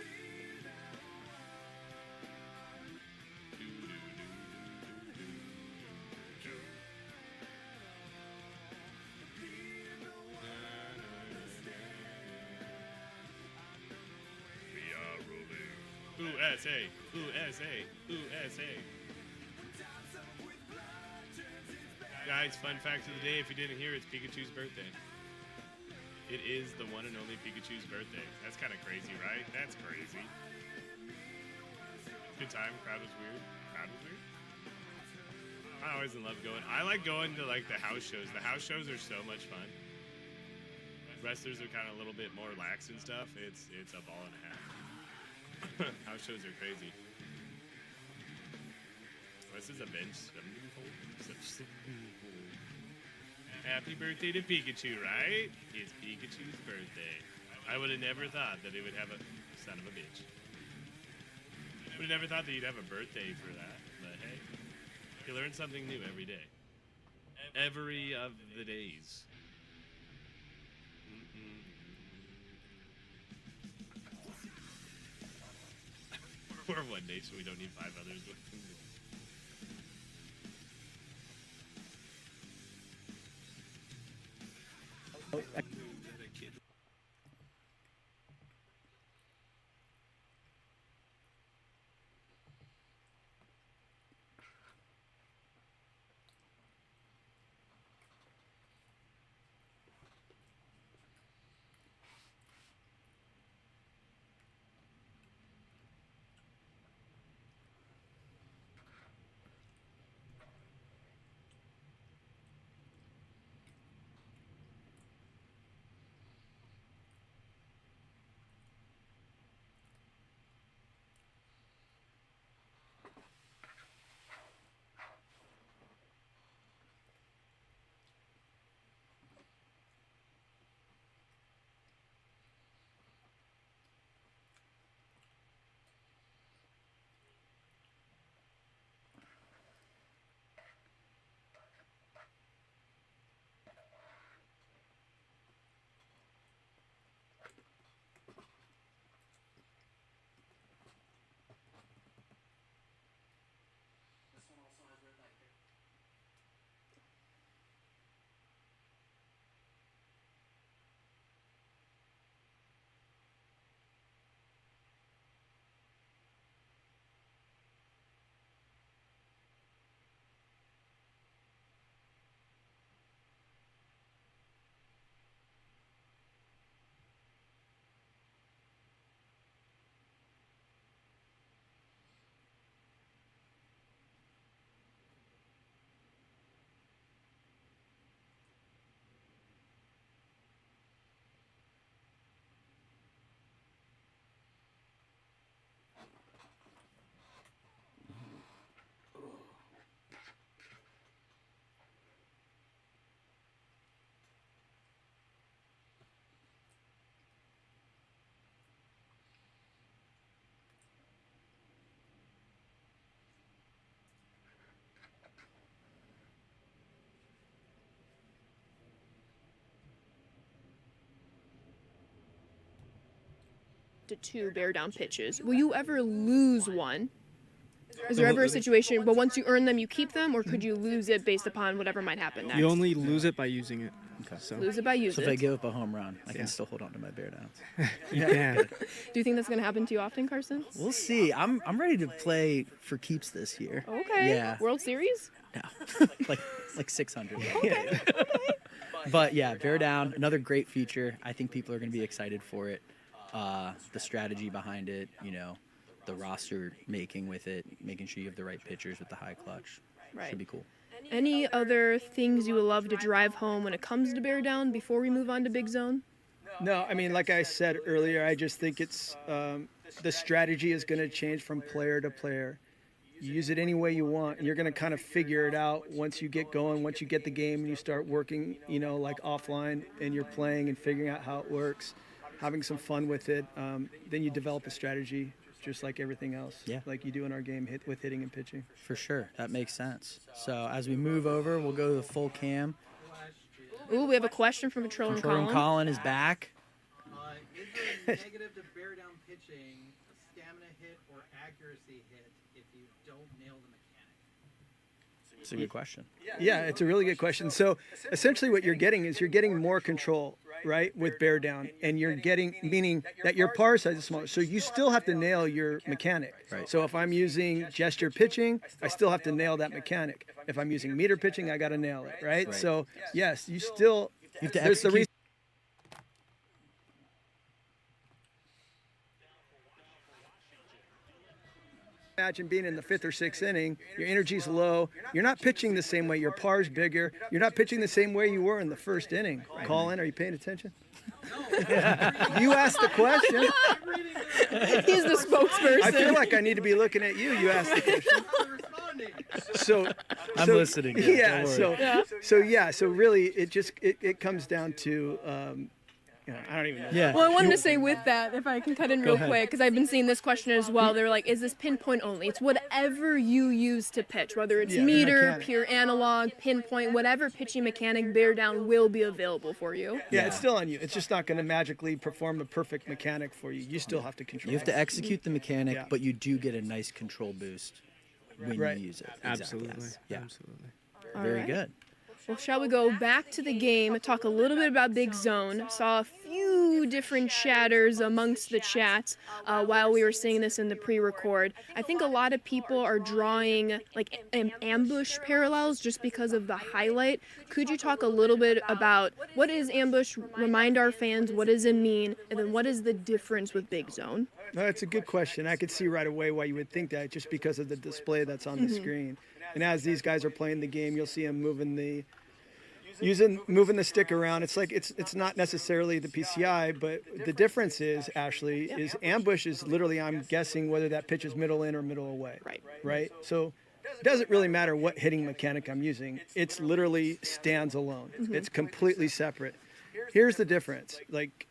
USA, USA, USA. Guys, fun fact of the day, if you didn't hear, it's Pikachu's birthday. It is the one and only Pikachu's birthday. That's kind of crazy, right? That's crazy. Good time, crowd was weird. Crowd was weird? I always love going. I like going to like the house shows. The house shows are so much fun. Wrestlers are kind of a little bit more lax and stuff. It's a ball and a half. House shows are crazy. This is a bench. Happy birthday to Pikachu, right? It's Pikachu's birthday. I would have never thought that it would have a son of a bitch. Would have never thought that you'd have a birthday for that. But hey, you learn something new every day. Every of the days. We're one nation. We don't need 5 others. To 2 bear down pitches. Will you ever lose one? Is there ever a situation, but once you earn them, you keep them, or could you lose it based upon whatever might happen next? You only lose it by using it. Okay. So. Lose it by using So if I it. give up a home run, I can still hold on to my bear downs. You can. Do you think that's going to happen to you often, Carson? We'll see. I'm ready to play for keeps this year. Okay. Yeah. World Series? No. like 600. Okay. But yeah, bear down, another great feature. I think people are going to be excited for it. The strategy behind it, you know, the roster making with it, making sure you have the right pitchers with the high clutch. Right. Should be cool. Any other things you would love to drive home when it comes to bear down before we move on to Big Zone? No, I mean, like I said earlier, I just think it's the strategy is going to change from player to player. You use it any way you want, and you're going to kind of figure it out once you get going, once you get the game and you start working, you know, like offline, and you're playing and figuring out how it works, having some fun with it. Then you develop a strategy, just like everything else, like you do in our game with hitting and pitching. For sure, that makes sense. So as we move over, we'll go to the full cam. Ooh, we have a question from Control Room Control Room Colin. Colin is back. Is there a negative to bear down pitching, a stamina hit or accuracy hit if you don't nail the mechanic? It's a good question. Yeah, it's a really good question. So essentially what you're getting is you're getting more control, right, with bear down, and you're getting, meaning that your par size is smaller. So you still have to nail your mechanic. Right. So if I'm using gesture pitching, I still have to nail that mechanic. If I'm using meter pitching, I got to nail it, right? So yes, you still, You have to there's the execute. reason. imagine being in the 5th or 6th inning. Your energy's low. You're not pitching the same way. Your par's bigger. You're not pitching the same way you were in the 1st inning. Colin, are you paying attention? You asked the question. He's the spokesperson. I feel like I need to be looking at you. You asked the question. So I'm listening. Yeah. Don't worry. So really, it comes down to. I don't even know. Yeah. Well, I wanted to say with that, if I can cut in Go real ahead. quick, because I've been seeing this question as well. They're like, is this pinpoint only? It's whatever you use to pitch, whether it's Yeah, the meter, mechanic. pure analog, pinpoint, whatever pitching mechanic, bear down will be available for you. Yeah, it's still on you. It's just not going to magically perform the perfect mechanic for you. You still have to control. You have to it. execute the mechanic, Yeah. but you do get a nice control boost when Right. you use it. Absolutely. Exactly. Yeah. Absolutely. Very Alright. good. Well, shall we go back to the game, talk a little bit about Big Zone? Saw a few different chatters amongst the chats while we were seeing this in the pre-record. I think a lot of people are drawing like ambush parallels just because of the highlight. Could you talk a little bit about what is ambush? Remind our fans what does it mean, and then what is the difference with Big Zone? No, that's a good question. I could see right away why you would think that, just because of the display that's on the screen. And as these guys are playing the game, you'll see them moving the stick around. It's like it's not necessarily the PCI, but the difference is, Ashley, is ambush is literally, I'm guessing whether that pitch is middle in or middle away. Right. So it doesn't really matter what hitting mechanic I'm using. It's literally stands alone. It's completely separate. Here's the difference. Like,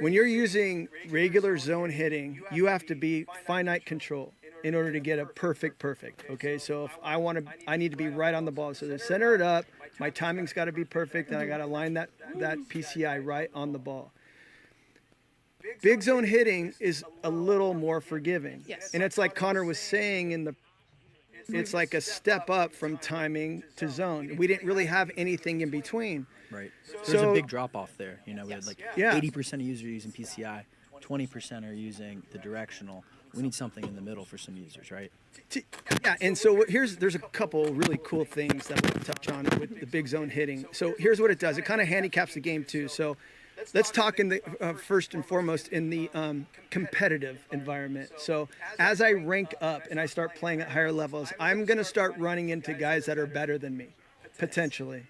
when you're using regular zone hitting, you have to be finite control in order to get a perfect. Okay, so if I need to be right on the ball. So to center it up, my timing's got to be perfect, and I got to line that PCI right on the ball. Big zone hitting is a little more forgiving. Yes. And it's like Connor was saying it's like a step up from timing to zone. We didn't really have anything in between. Right. There's So- a big drop off there. You know, we had like Yeah. 80% of users are using PCI, 20% are using the directional. We need something in the middle for some users, right? Yeah, and so there's a couple really cool things that we'll touch on with the big zone hitting. So here's what it does. It kind of handicaps the game too. So let's talk in the first and foremost in the competitive environment. So as I rank up and I start playing at higher levels, I'm going to start running into guys that are better than me, potentially.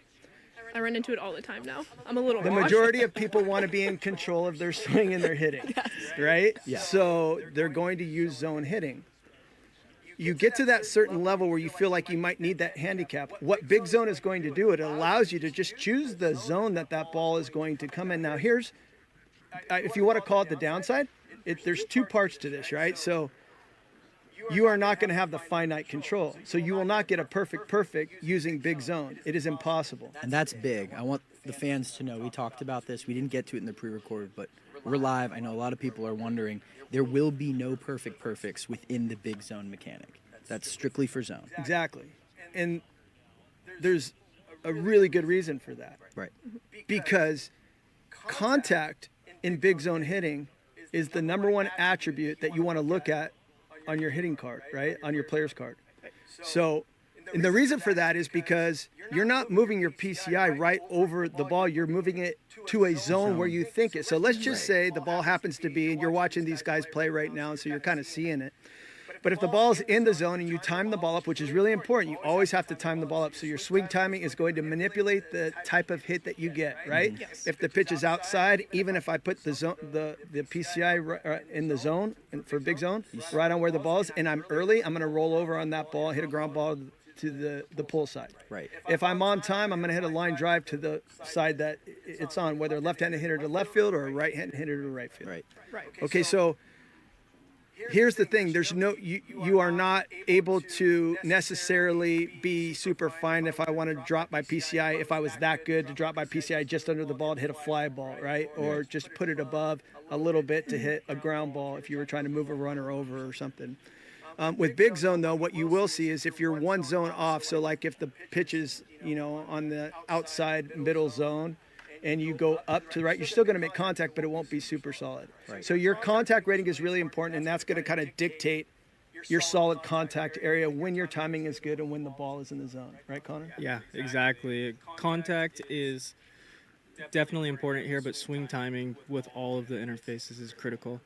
I run into it all the time now. I'm a little The washed. majority of people want to be in control of their swing and their hitting, right? Yeah. So they're going to use zone hitting. You get to that certain level where you feel like you might need that handicap. What big zone is going to do, it allows you to just choose the zone that ball is going to come in. Now here's, if you want to call it the downside, there's two parts to this, right? So you are not going to have the finite control. So you will not get a perfect using big zone. It is impossible. And that's big. I want the fans to know we talked about this. We didn't get to it in the pre-record, but we're live. I know a lot of people are wondering. There will be no perfects within the big zone mechanic. That's strictly for zone. Exactly. And there's a really good reason for that. Right. Because contact in big zone hitting is the number one attribute that you want to look at on your hitting card, right? On your player's card. So, and the reason for that is because you're not moving your PCI right over the ball. You're moving it to a zone where you think it. So let's just say the ball happens to be, and you're watching these guys play right now, so you're kind of seeing it. But if the ball's in the zone and you time the ball up, which is really important, you always have to time the ball up. So your swing timing is going to manipulate the type of hit that you get, right? Yes. If the pitch is outside, even if I put the zone, the PCI in the zone and for big zone, right on where the ball is, and I'm early, I'm going to roll over on that ball, hit a ground ball to the pull side. Right. If I'm on time, I'm going to hit a line drive to the side that it's on, whether a left-handed hitter to left field or a right-handed hitter to right field. Right. Right. Okay, so here's the thing. There's no, you are not able to necessarily be super fine if I want to drop my PCI, if I was that good to drop my PCI just under the ball to hit a fly ball, right? Or just put it above a little bit to hit a ground ball if you were trying to move a runner over or something. With big zone, though, what you will see is if you're one zone off, so like if the pitch is, on the outside middle zone, and you go up to the right, you're still going to make contact, but it won't be super solid. Right. So your contact rating is really important, and that's going to kind of dictate your solid contact area when your timing is good and when the ball is in the zone. Right, Connor? Yeah, exactly. Contact is definitely important here, but swing timing with all of the interfaces is critical.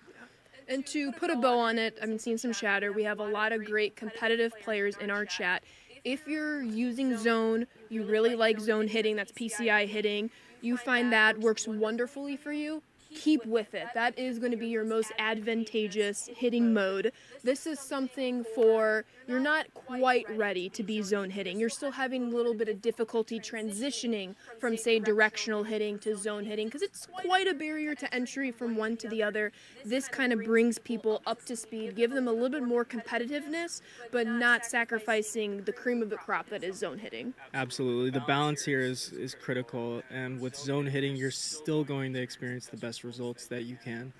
And to put a bow on it, I've been seeing some chatter. We have a lot of great competitive players in our chat. If you're using zone, you really like zone hitting, that's PCI hitting, you find that works wonderfully for you, keep with it. That is going to be your most advantageous hitting mode. This is something for, you're not quite ready to be zone hitting. You're still having a little bit of difficulty transitioning from, say, directional hitting to zone hitting, because it's quite a barrier to entry from one to the other. This kind of brings people up to speed, give them a little bit more competitiveness, but not sacrificing the cream of the crop that is zone hitting. Absolutely. The balance here is critical, and with zone hitting, you're still going to experience the best results that you can.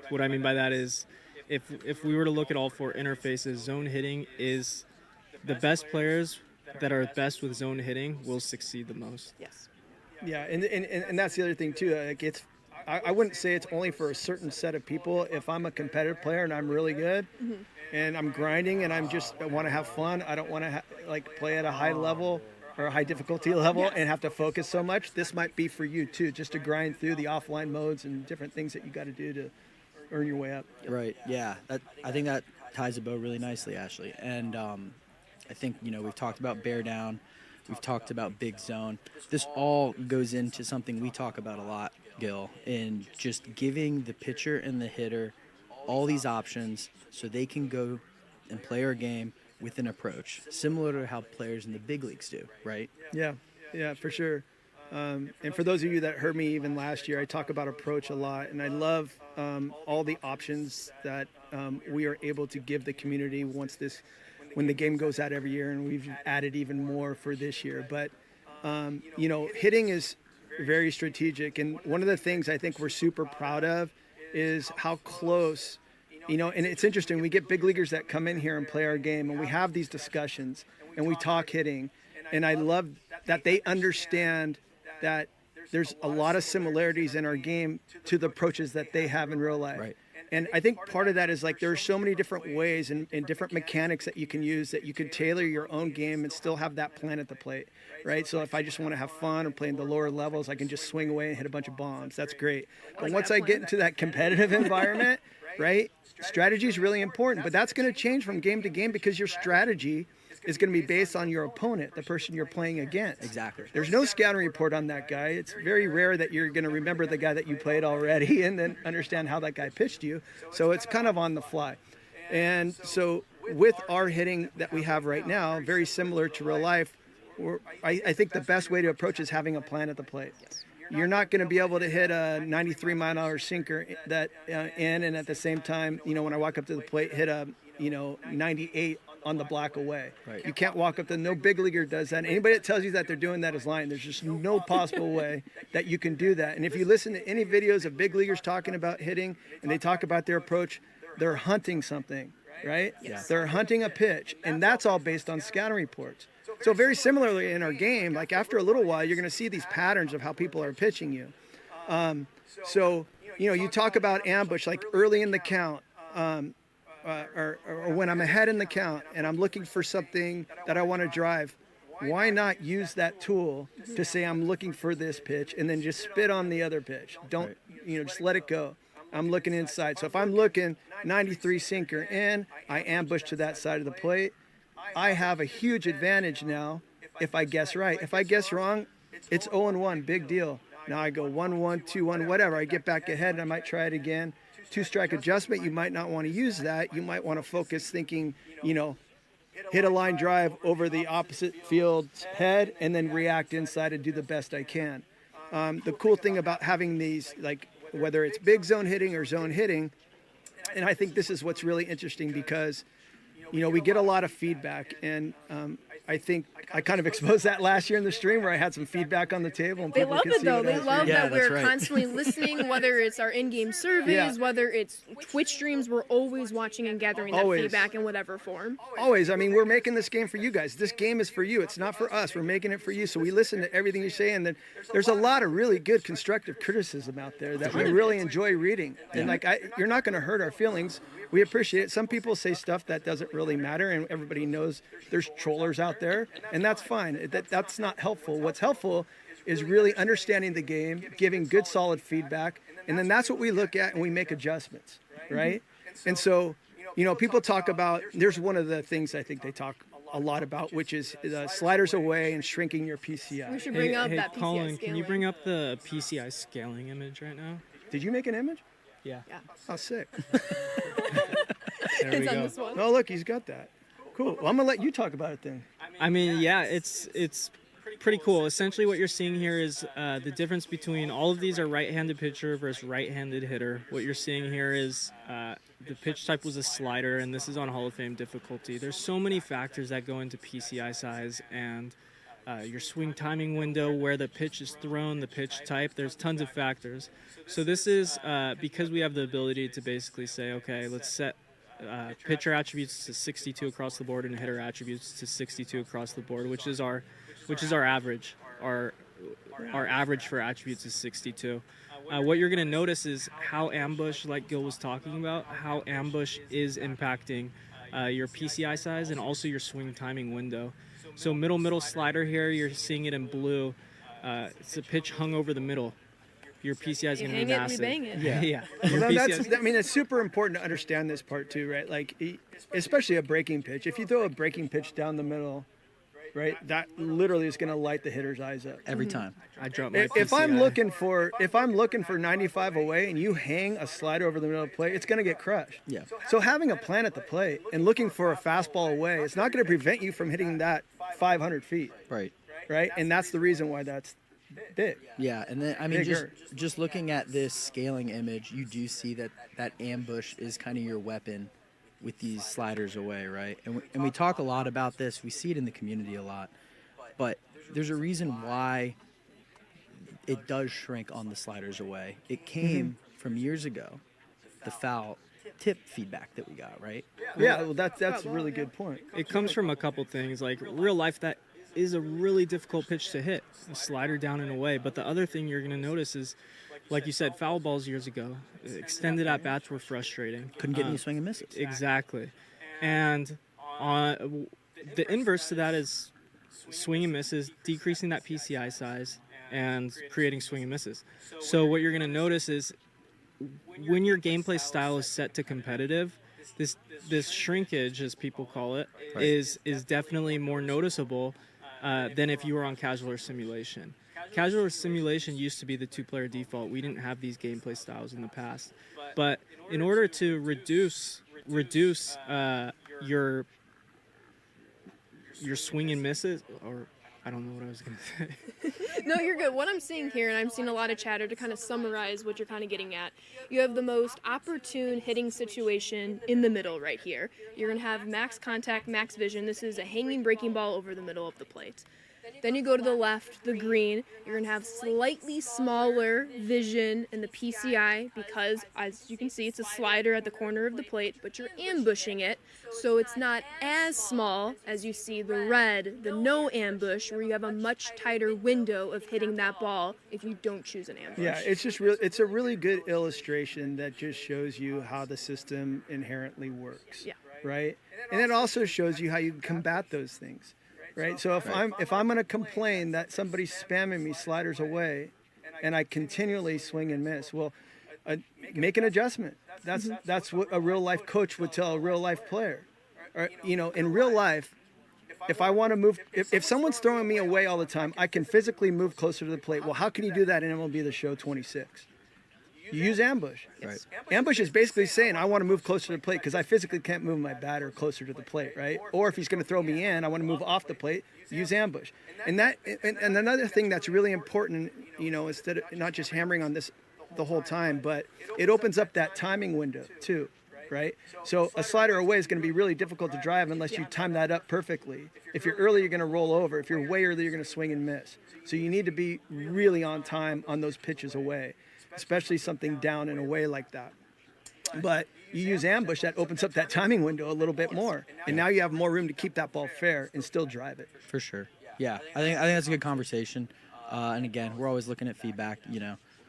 What I mean by that is, if we were to look at all 4 interfaces, zone hitting is the best players that are best with zone hitting will succeed the most. Yes. Yeah, and that's the other thing too. Like I wouldn't say it's only for a certain set of people. If I'm a competitive player and I'm really good, and I'm grinding and I want to have fun, I don't want to play at a high level or a high difficulty level and have to focus so much. This might be for you too, just to grind through the offline modes and different things that you got to do to earn your way up. Right. Yeah. I think that ties the bow really nicely, Ashley. And I think we've talked about bear down, we've talked about big zone. This all goes into something we talk about a lot, Gil, in just giving the pitcher and the hitter all these options so they can go and play our game with an approach, similar to how players in the big leagues do, right? Yeah, for sure. And for those of you that heard me even last year, I talk about approach a lot, and I love all the options that we are able to give the community when the game goes out every year, and we've added even more for this year. But hitting is very strategic, and one of the things I think we're super proud of is how close. And it's interesting, we get big leaguers that come in here and play our game, and we have these discussions, and we talk hitting, and I love that they understand that there's a lot of similarities in our game to the approaches that they have in real life. Right. And I think part of that is there are so many different ways and different mechanics that you can use that you can tailor your own game and still have that plan at the plate, right? So if I just want to have fun or play in the lower levels, I can just swing away and hit a bunch of bombs. That's great. But once I get into that competitive environment, right, strategy is really important. But that's going to change from game to game because your strategy is going to be based on your opponent, the person you're playing against. Exactly. There's no scouting report on that guy. It's very rare that you're going to remember the guy that you played already and then understand how that guy pitched you. So it's kind of on the fly. And so with our hitting that we have right now, very similar to real life, I think the best way to approach is having a plan at the plate. You're not going to be able to hit a 93-mile-an-hour sinker that in, and at the same time, when I walk up to the plate, hit a 98 on the block away. Right. You can't walk up to, no big leaguer does that. Anybody that tells you that they're doing that is lying. There's just no possible way that you can do that. And if you listen to any videos of big leaguers talking about hitting and they talk about their approach, they're hunting something, right? Yes. They're hunting a pitch, and that's all based on scouting reports. So very similarly in our game, after a little while, you're going to see these patterns of how people are pitching you. You talk about ambush, early in the count, or when I'm ahead in the count and I'm looking for something that I want to drive, why not use that tool to say I'm looking for this pitch and then just spit on the other pitch? Don't, just let it go. I'm looking inside. So if I'm looking 93 sinker in, I ambush to that side of the plate. I have a huge advantage now if I guess right. If I guess wrong, it's 0-1, big deal. Now I go 1-1, 2-1, whatever. I get back ahead and I might try it again. 2-strike adjustment, you might not want to use that. You might want to focus thinking, hit a line drive over the opposite field's head and then react inside and do the best I can. The cool thing about having these, whether it's big zone hitting or zone hitting, and I think this is what's really interesting because, we get a lot of feedback, and I think I kind of exposed that last year in the stream where I had some feedback on the table. And they people love could it see though. what I They was love doing. that we're constantly listening, whether it's our in-game surveys, whether it's Twitch streams. We're always watching and gathering that Always. feedback in whatever form. Always. I mean, we're making this game for you guys. This game is for you. It's not for us. We're making it for you. So we listen to everything you say, and then there's a lot of really good constructive criticism out there that we really enjoy reading. And you're not going to hurt our feelings. We appreciate it. Some people say stuff that doesn't really matter, and everybody knows there's trollers out there, and that's fine. That's not helpful. What's helpful is really understanding the game, giving good, solid feedback, and then that's what we look at and we make adjustments, right? And so, people talk about, there's one of the things I think they talk a lot about, which is sliders away and shrinking your PCI. We should bring up that PCI Colin, scaling. can you bring up the PCI scaling image right now? Did you make an image? Yeah. Oh, sick. There we go. Oh, look, he's got that. Cool. Well, I'm going to let you talk about it then. I mean, yeah, it's pretty cool. Essentially, what you're seeing here is the difference between all of these are right-handed pitcher versus right-handed hitter. What you're seeing here is the pitch type was a slider, and this is on Hall of Fame difficulty. There's so many factors that go into PCI size and your swing timing window, where the pitch is thrown, the pitch type. There's tons of factors. So this is because we have the ability to basically say, okay, let's set pitcher attributes to 62 across the board and hitter attributes to 62 across the board, which is our average. Our average for attributes is 62. What you're going to notice is how ambush, like Gil was talking about, how ambush is impacting your PCI size and also your swing timing window. So middle slider here, you're seeing it in blue. It's a pitch hung over the middle. Your PCI is going to be massive. Hang it, we Yeah. bang it. Yeah. Well, it's super important to understand this part too, right? Like, especially a breaking pitch. If you throw a breaking pitch down the middle, right, that literally is going to light the hitter's eyes up every time. I drop my If I'm PCI. looking for 95 away and you hang a slider over the middle of the plate, it's going to get crushed. Yeah. So having a plan at the plate and looking for a fastball away, it's not going to prevent you from hitting that 500 feet. Right. Right, and that's the reason why that's big. Yeah, and then I mean, Bigger. just looking at this scaling image, you do see that ambush is kind of your weapon with these sliders away, right? And we talk a lot about this. We see it in the community a lot, but there's a reason why it does shrink on the sliders away. It came from years ago, the foul tip feedback that we got, right? Yeah, well, that's a really good point. It comes from a couple things. Like real life, that is a really difficult pitch to hit, a slider down and away. But the other thing you're going to notice is, like you said, foul balls years ago, extended at bats were frustrating. Couldn't get any swing and misses. Exactly. And the inverse to that is swing and misses, decreasing that PCI size and creating swing and misses. So what you're going to notice is when your gameplay style is set to competitive, this shrinkage, as people call it, Right. is definitely more noticeable than if you were on casual or simulation. Casual or simulation used to be the two-player default. We didn't have these gameplay styles in the past. But in order to reduce your swing and misses, or I don't know what I was going to say. No, you're good. What I'm seeing here, and I'm seeing a lot of chatter to kind of summarize what you're kind of getting at, you have the most opportune hitting situation in the middle right here. You're going to have max contact, max vision. This is a hanging breaking ball over the middle of the plate. Then you go to the left, the green, you're going to have slightly smaller vision in the PCI because, as you can see, it's a slider at the corner of the plate, but you're ambushing it, so it's not as small as you see the red, the no ambush, where you have a much tighter window of hitting that ball if you don't choose an ambush. Yeah, it's just it's a really good illustration that just shows you how the system inherently works. Yeah. Right? And it also shows you how you combat those things. Right? So if I'm going to complain that somebody's spamming me sliders away and I continually swing and miss, well, make an adjustment. That's what a real life coach would tell a real life player. Or, in real life, if I want to move, if someone's throwing me away all the time, I can physically move closer to the plate. Well, how can you do that in MLB The Show 26? You use ambush. Right. Ambush is basically saying I want to move closer to the plate because I physically can't move my batter closer to the plate, right? Or if he's going to throw me in, I want to move off the plate, use ambush. And another thing that's really important, instead of not just hammering on this the whole time, but it opens up that timing window too, right? So a slider away is going to be really difficult to drive unless you time that up perfectly. If you're early, you're going to roll over. If you're way early, you're going to swing and miss. So you need to be really on time on those pitches away, especially something down and away like that. But you use ambush, that opens up that timing window a little bit more. And now you have more room to keep that ball fair and still drive it. For sure. Yeah, I think that's a good conversation. And again, we're always looking at feedback.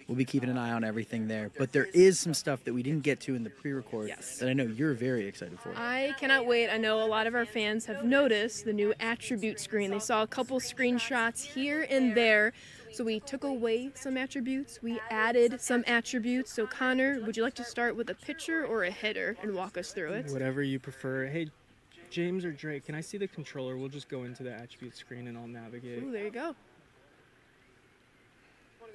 We'll be keeping an eye on everything there. But there is some stuff that we didn't get to in the pre-record that I know you're very excited for. I cannot wait. I know a lot of our fans have noticed the new attribute screen. They saw a couple screenshots here and there, So we took away some attributes, we added some attributes. So Connor, would you like to start with a pitcher or a hitter and walk us through it? Whatever you prefer. Hey, James or Drake, can I see the controller? We'll just go into the attribute screen and I'll navigate. Ooh, there you go.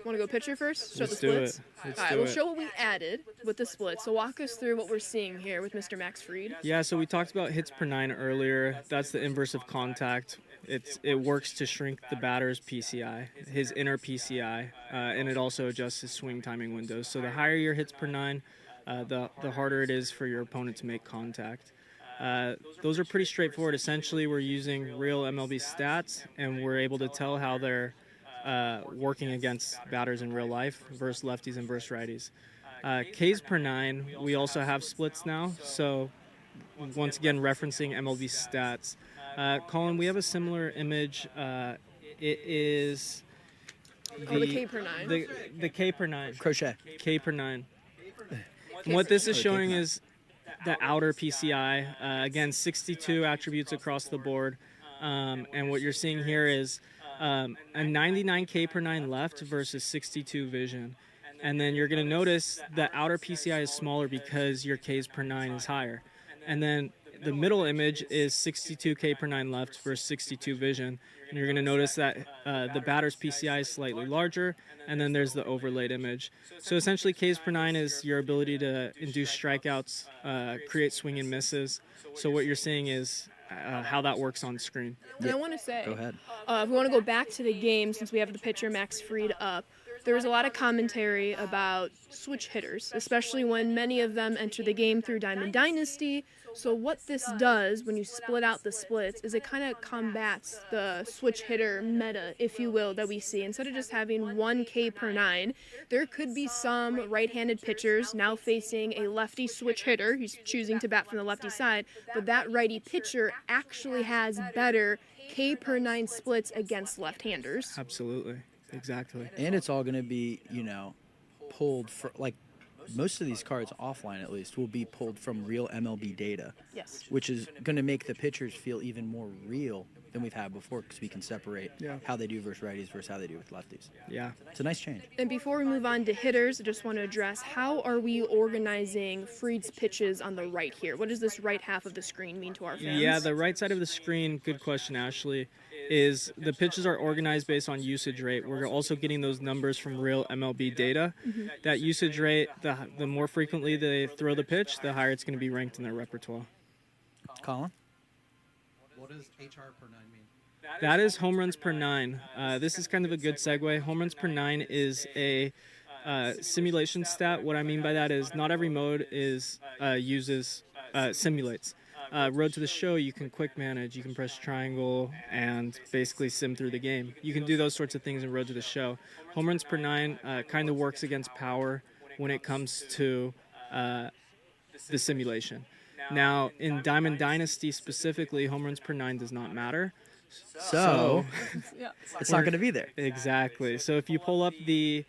Want to go pitcher first? Show Let's the do splits? it. Let's All right, do we'll it. show what we added with the splits. So walk us through what we're seeing here with Mr. Max Fried. Yeah, so we talked about hits per 9 earlier. That's the inverse of contact. It works to shrink the batter's PCI, his inner PCI, and it also adjusts his swing timing windows. So the higher your hits per 9, the harder it is for your opponent to make contact. Those are pretty straightforward. Essentially, we're using real MLB stats, and we're able to tell how they're working against batters in real life versus lefties and versus righties. Ks per 9, we also have splits now. So once again, referencing MLB stats. Colin, we have a similar image. It is the K per 9. The K per 9. Crochet. K per 9. And what this is showing is the outer PCI. Again, 62 attributes across the board. And what you're seeing here is a 99 K per 9 left versus 62 vision. And then you're going to notice the outer PCI is smaller because your Ks per 9 is higher. And then the middle image is 62 K per 9 left versus 62 vision. And you're going to notice that the batter's PCI is slightly larger. And then there's the overlaid image. So essentially, Ks per 9 is your ability to induce strikeouts, create swing and misses. So what you're seeing is how that works on screen. And I want to say, Go ahead. If we want to go back to the game, since we have the pitcher Max Fried up, there was a lot of commentary about switch hitters, especially when many of them enter the game through Diamond Dynasty. So what this does when you split out the splits is it kind of combats the switch hitter meta, if you will, that we see. Instead of just having 1 K per 9, there could be some right-handed pitchers now facing a lefty switch hitter who's choosing to bat from the lefty side, but that righty pitcher actually has better K per 9 splits against left-handers. Absolutely. Exactly. And it's all going to be, pulled for, like, most of these cards, offline at least, will be pulled from real MLB data. Yes. Which is going to make the pitchers feel even more real than we've had before because we can separate how they do versus righties versus how they do with lefties. Yeah. It's a nice change. And before we move on to hitters, I just want to address how are we organizing Fried's pitches on the right here? What does this right half of the screen mean to our fans? Yeah, the right side of the screen, good question, Ashley, is the pitches are organized based on usage rate. We're also getting those numbers from real MLB data. Mm-hmm. That usage rate, the more frequently they throw the pitch, the higher it's going to be ranked in their repertoire. Colin? What does HR per 9 mean? That is home runs per 9. This is kind of a good segue. Home runs per 9 is a simulation stat. What I mean by that is not every mode simulates. Road to the Show, you can quick manage, you can press triangle and basically sim through the game. You can do those sorts of things in Road to the Show. Home runs per 9 kind of works against power when it comes to the simulation. Now, in Diamond Dynasty specifically, home runs per 9 does not matter. So it's not going to be there. Exactly. So if you pull up the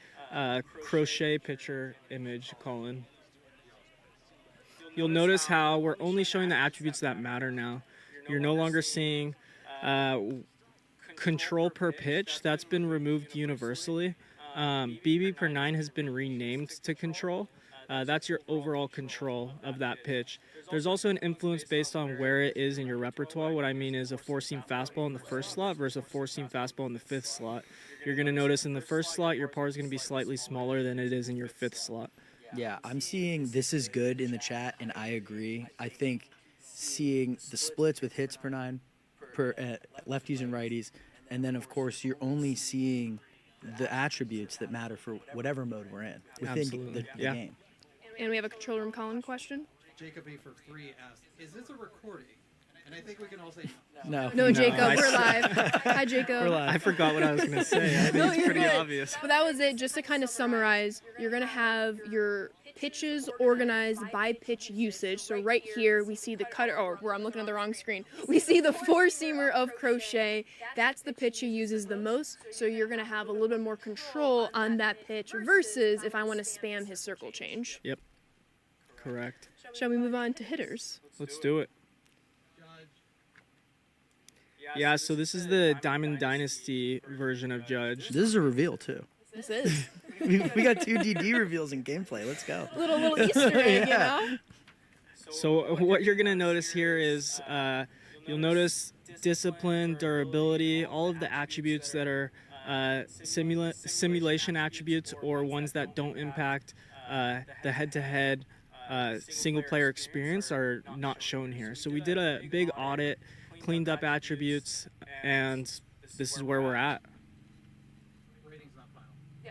crochet picture image, Colin, you'll notice how we're only showing the attributes that matter now. You're no longer seeing control per pitch. That's been removed universally. BB per 9 has been renamed to control. That's your overall control of that pitch. There's also an influence based on where it is in your repertoire. What I mean is a four-seam fastball in the first slot versus a four-seam fastball in the fifth slot. You're going to notice in the first slot, your par is going to be slightly smaller than it is in your fifth slot. Yeah, I'm seeing this is good in the chat, and I agree. I think seeing the splits with hits per 9, per lefties and righties, and then, of course, you're only seeing the attributes that matter for whatever mode we're in within the game. And we have a control room Colin question. Jacob E for 3 asked, is this a recording? And I think we can all say no. No, Jacob, we're live. Hi, Jacob. We're live. I forgot what I was going to say. I think it's pretty good. obvious. But that was it. Just to kind of summarize, you're going to have your pitches organized by pitch usage. So right here, we see the cutter, or where I'm looking at the wrong screen. We see the four-seamer of Crochet. That's the pitch he uses the most. So you're going to have a little bit more control on that pitch versus if I want to spam his circle change. Yep. Correct. Shall we move on to hitters? Let's do it. Yeah, so this is the Diamond Dynasty version of Judge. This is a reveal too. This is we got 2 DD reveals in gameplay. Let's go. little Easter egg, you know. So what you're gonna notice here is you'll notice discipline, durability, all of the attributes that are simulation attributes or ones that don't impact the head-to-head single-player experience are not shown here. So we did a big audit, cleaned up attributes, and this is where we're at.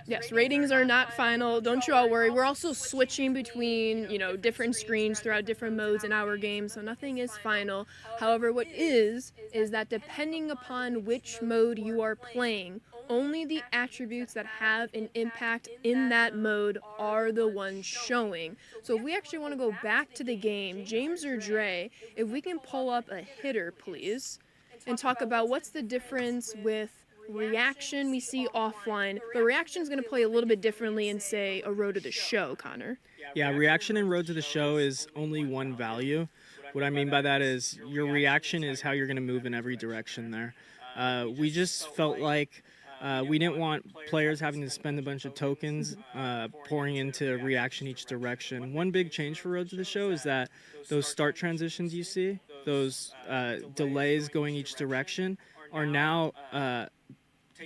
Yes, ratings are not final. Don't you all worry. We're also switching between, different screens throughout different modes in our game, so nothing is final. However, what is that depending upon which mode you are playing, only the attributes that have an impact in that mode are the ones showing. So if we actually want to go back to the game, James or Dre, if we can pull up a hitter, please, and talk about what's the difference with reaction we see offline, but reaction is going to play a little bit differently in, say, a Road to the Show, Connor. Yeah, reaction in Road to the Show is only one value. What I mean by that is your reaction is how you're going to move in every direction there. We just felt like we didn't want players having to spend a bunch of tokens pouring into reaction each direction. One big change for Road to the Show is that those start transitions you see, those delays going each direction, are now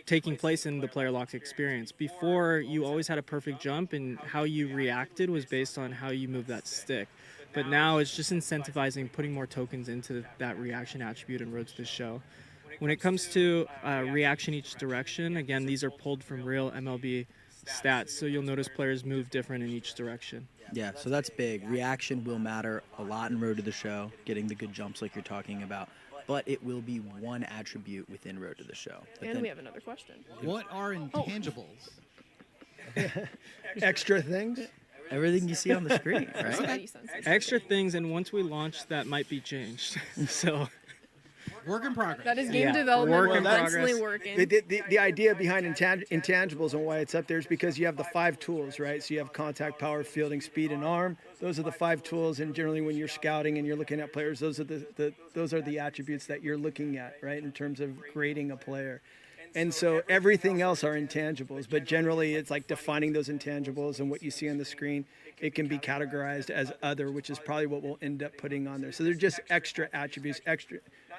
taking place in the player locked experience. Before, you always had a perfect jump, and how you reacted was based on how you moved that stick. But now it's just incentivizing putting more tokens into that reaction attribute in Road to the Show. When it comes to reaction each direction, again, these are pulled from real MLB stats, so you'll notice players move different in each direction. Yeah, so that's big. Reaction will matter a lot in Road to the Show, getting the good jumps like you're talking about. But it will be one attribute within Road to the Show. But And we have another question. What are intangibles? Extra things? Everything you see on the screen, right? Extra things, and once we launch, that might be changed. So Work in progress. That is game development. Work We're in constantly progress. working. The idea behind intangibles and why it's up there is because you have the 5 tools, right? So you have contact, power, fielding, speed, and arm. Those are the 5 tools, and generally when you're scouting and you're looking at players, those are the attributes that you're looking at, right, in terms of grading a player. And so everything else are intangibles, but generally it's like defining those intangibles, and what you see on the screen, it can be categorized as other, which is probably what we'll end up putting on there. So they're just extra attributes,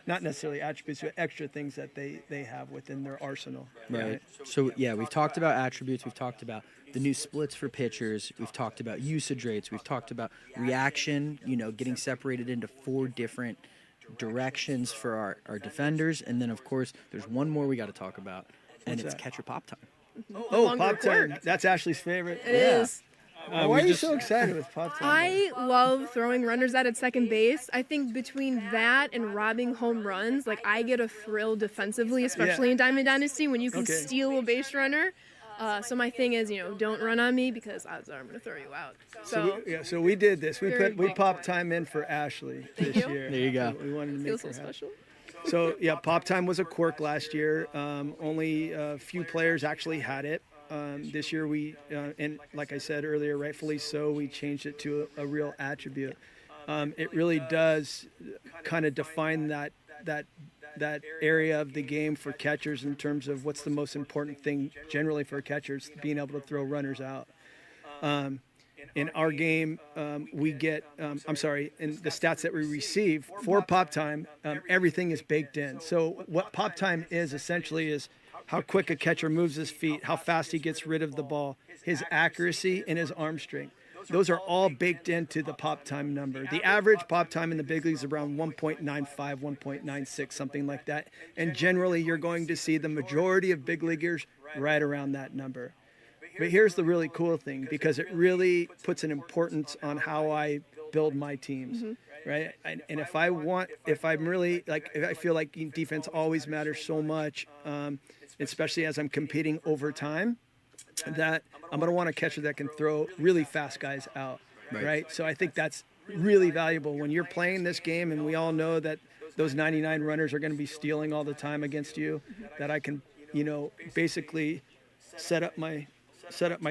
not necessarily attributes, but extra things that they have within their arsenal. Right. So, yeah, we've talked about attributes. We've talked about the new splits for pitchers. We've talked about usage rates. We've talked about reaction, getting separated into 4 different directions for our defenders. And then, of course, there's one more we got to talk about, and What's it's that? catcher pop time. Oh, pop time. That's Ashley's favorite. It is. Why are you so excited with pop time? I love throwing runners out at second base. I think between that and robbing home runs, I get a thrill defensively, especially in Diamond Dynasty, when you can steal a base runner. So my thing is, don't run on me, because odds are I'm going to throw you out. So we did this. We Very popped time in for Ashley this year. There you go. We wanted to make Feels her so happy. special. So yeah, pop time was a quirk last year. Only a few players actually had it. This year and like I said earlier, rightfully so, we changed it to a real attribute. It really does kind of define that area of the game for catchers in terms of what's the most important thing generally for catchers, being able to throw runners out. In our game, we get, in the stats that we receive for pop time, everything is baked in. So what pop time is essentially is how quick a catcher moves his feet, how fast he gets rid of the ball, his accuracy, and his arm strength. Those are all baked into the pop time number. The average pop time in the big leagues is around 1.95, 1.96, something like that. And generally, you're going to see the majority of big leaguers right around that number. But here's the really cool thing, because it really puts an importance on how I build my teams, right? And if I feel like defense always matters so much, especially as I'm competing over time, that I'm going to want a catcher that can throw really fast guys out, right? So I think that's really valuable when you're playing this game, and we all know that those 99 runners are going to be stealing all the time against you, that I can, basically set up my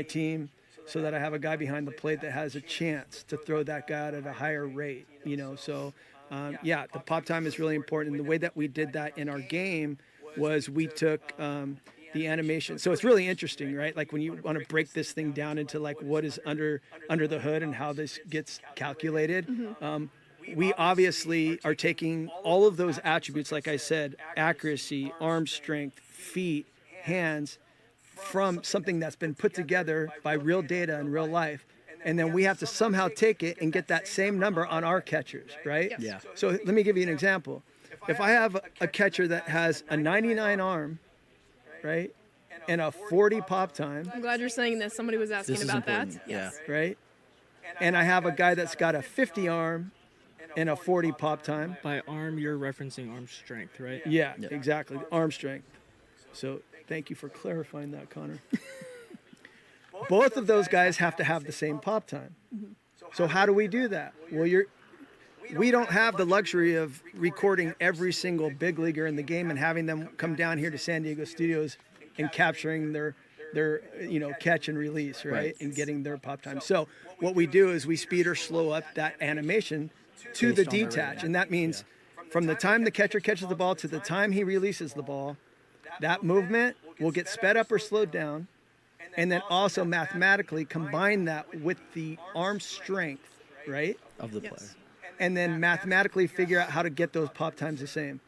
team so that I have a guy behind the plate that has a chance to throw that guy out at a higher rate, So yeah, the pop time is really important. And the way that we did that in our game was we took the animation. So it's really interesting, right? Like when you want to break this thing down into like what is under the hood and how this gets calculated. We obviously are taking all of those attributes, like I said, accuracy, arm strength, feet, hands, from something that's been put together by real data in real life. And then we have to somehow take it and get that same number on our catchers, right? Yeah. So let me give you an example. If I have a catcher that has a 99 arm, right, and a 40 pop time. I'm glad you're saying this. Somebody was asking about that. Yes. Right? And I have a guy that's got a 50 arm and a 40 pop time. By arm, you're referencing arm strength, right? Yeah, exactly. Arm strength. So thank you for clarifying that, Connor. Both of those guys have to have the same pop time. So how do we do that? Well, we don't have the luxury of recording every single big leaguer in the game and having them come down here to San Diego Studios and capturing their catch and release, right? And getting their pop time. So what we do is we speed or slow up that animation to the detach. And that means from the time the catcher catches the ball to the time he releases the ball, that movement will get sped up or slowed down. And then also mathematically combine that with the arm strength, right? Of the player. And then mathematically figure out how to get those pop times the same.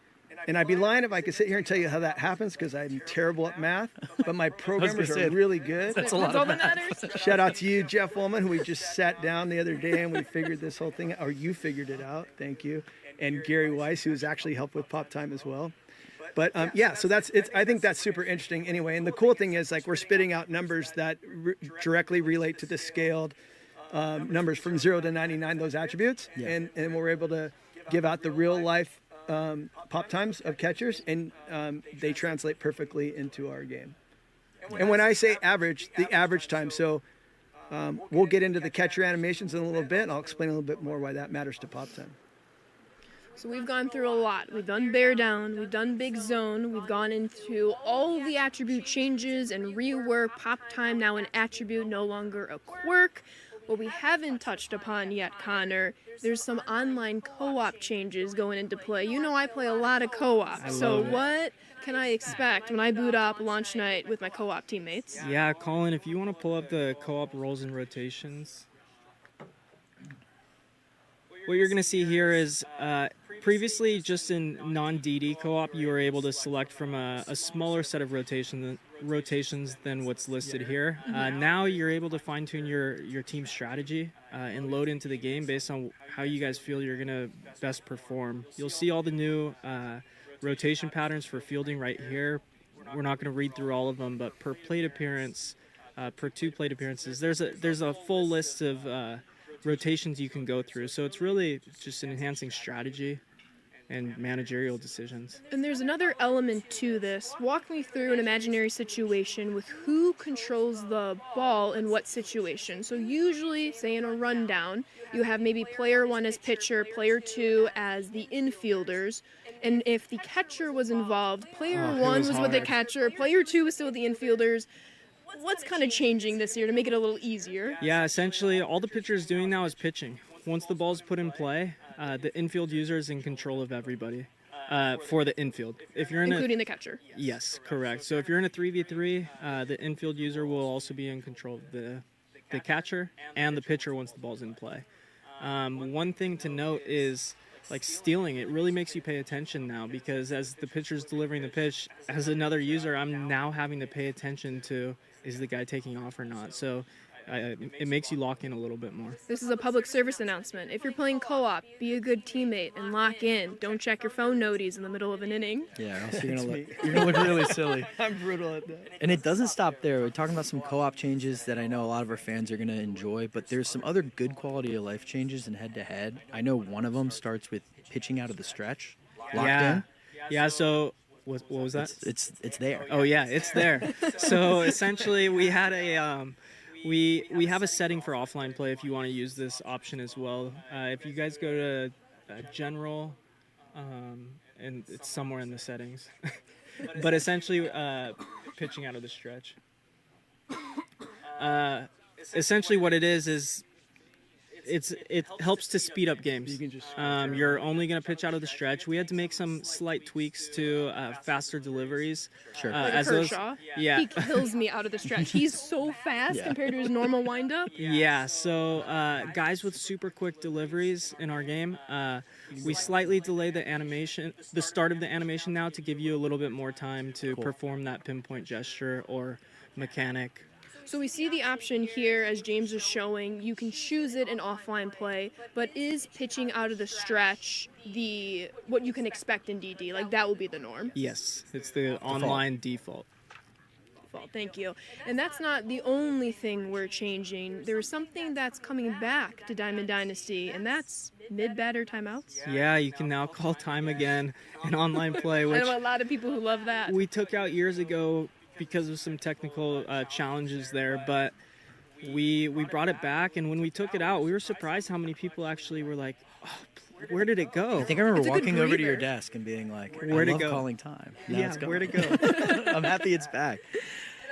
And I'd be lying if I could sit here and tell you how that happens because I'm terrible at math, but my programmers are really good. That's a lot of math. Shout out to you, Jeff Woolman, who we just sat down the other day and we figured this whole thing out, or you figured it out. Thank you. And Gary Weiss, who's actually helped with pop time as well. But yeah, so I think that's super interesting anyway. And the cool thing is like we're spitting out numbers that directly relate to the scaled numbers from 0 to 99, those attributes. Yeah. And we're able to give out the real life pop times of catchers, and they translate perfectly into our game. And when I say average, the average time. So we'll get into the catcher animations in a little bit, and I'll explain a little bit more why that matters to pop time. So we've gone through a lot. We've done bear down, we've done big zone, we've gone into all of the attribute changes and rework pop time, now an attribute, no longer a quirk. What we haven't touched upon yet, Connor, there's some online co-op changes going into play. You know I play a lot of co-op, so what can I expect when I boot up launch night with my co-op teammates? Yeah, Colin, if you want to pull up the co-op roles and rotations. What you're going to see here is previously just in non-DD co-op, you were able to select from a smaller set of rotations than what's listed here. Now you're able to fine-tune your team strategy and load into the game based on how you guys feel you're going to best perform. You'll see all the new rotation patterns for fielding right here. We're not going to read through all of them, but per plate appearance, per 2 plate appearances, there's a full list of rotations you can go through. So it's really just enhancing strategy and managerial decisions. And there's another element to this. Walk me through an imaginary situation with who controls the ball in what situation. So usually, say in a rundown, you have maybe player 1 as pitcher, player 2 as the infielders. And if the catcher was involved, player 1 was with the catcher, player 2 was still with the infielders. What's kind of changing this year to make it a little easier? Yeah, essentially all the pitcher is doing now is pitching. Once the ball's put in play, the infield user is in control of everybody for the infield. If you're including the catcher. Yes, correct. So if you're in a 3v3, the infield user will also be in control of the catcher and the pitcher once the ball's in play. One thing to note is like stealing. It really makes you pay attention now because as the pitcher's delivering the pitch, as another user, I'm now having to pay attention to is the guy taking off or not. So it makes you lock in a little bit more. This is a public service announcement. If you're playing co-op, be a good teammate and lock in. Don't check your phone noties in the middle of an inning. Yeah, or else you're gonna look really silly. I'm brutal at that. And it doesn't stop there. We're talking about some co-op changes that I know a lot of our fans are gonna enjoy, but there's some other good quality of life changes in head-to-head. I know one of them starts with pitching out of the stretch, locked in. Yeah. So. What was that? It's there. Oh yeah, it's there. So essentially, we had a we have a setting for offline play if you want to use this option as well. If you guys go to general, and it's somewhere in the settings, but essentially pitching out of the stretch. Essentially, what it is it helps to speed up games. You're only going to pitch out of the stretch. We had to make some slight tweaks to faster deliveries. Sure. Like as those, Kershaw, yeah. he kills me out of the stretch. He's so fast compared to his normal windup. Yeah, so guys with super quick deliveries in our game, we slightly delay the start of the animation now to give you a little bit more time to perform that pinpoint gesture or mechanic. So we see the option here, as James is showing. You can choose it in offline play, but is pitching out of the stretch what you can expect in DD? Like, that will be the norm? Yes, it's the online default. Thank you. And that's not the only thing we're changing. There's something that's coming back to Diamond Dynasty, and that's mid-batter timeouts. Yeah, you can now call time again in online play, I which know a lot of people who love that. we took out years ago because of some technical challenges there, but we brought it back, and when we took it out, we were surprised how many people actually were like, oh, where did it go? I think I remember walking over to your desk and being like, where'd I it love go? calling time. Now Yeah, it's gone. where'd it go? I'm happy it's back.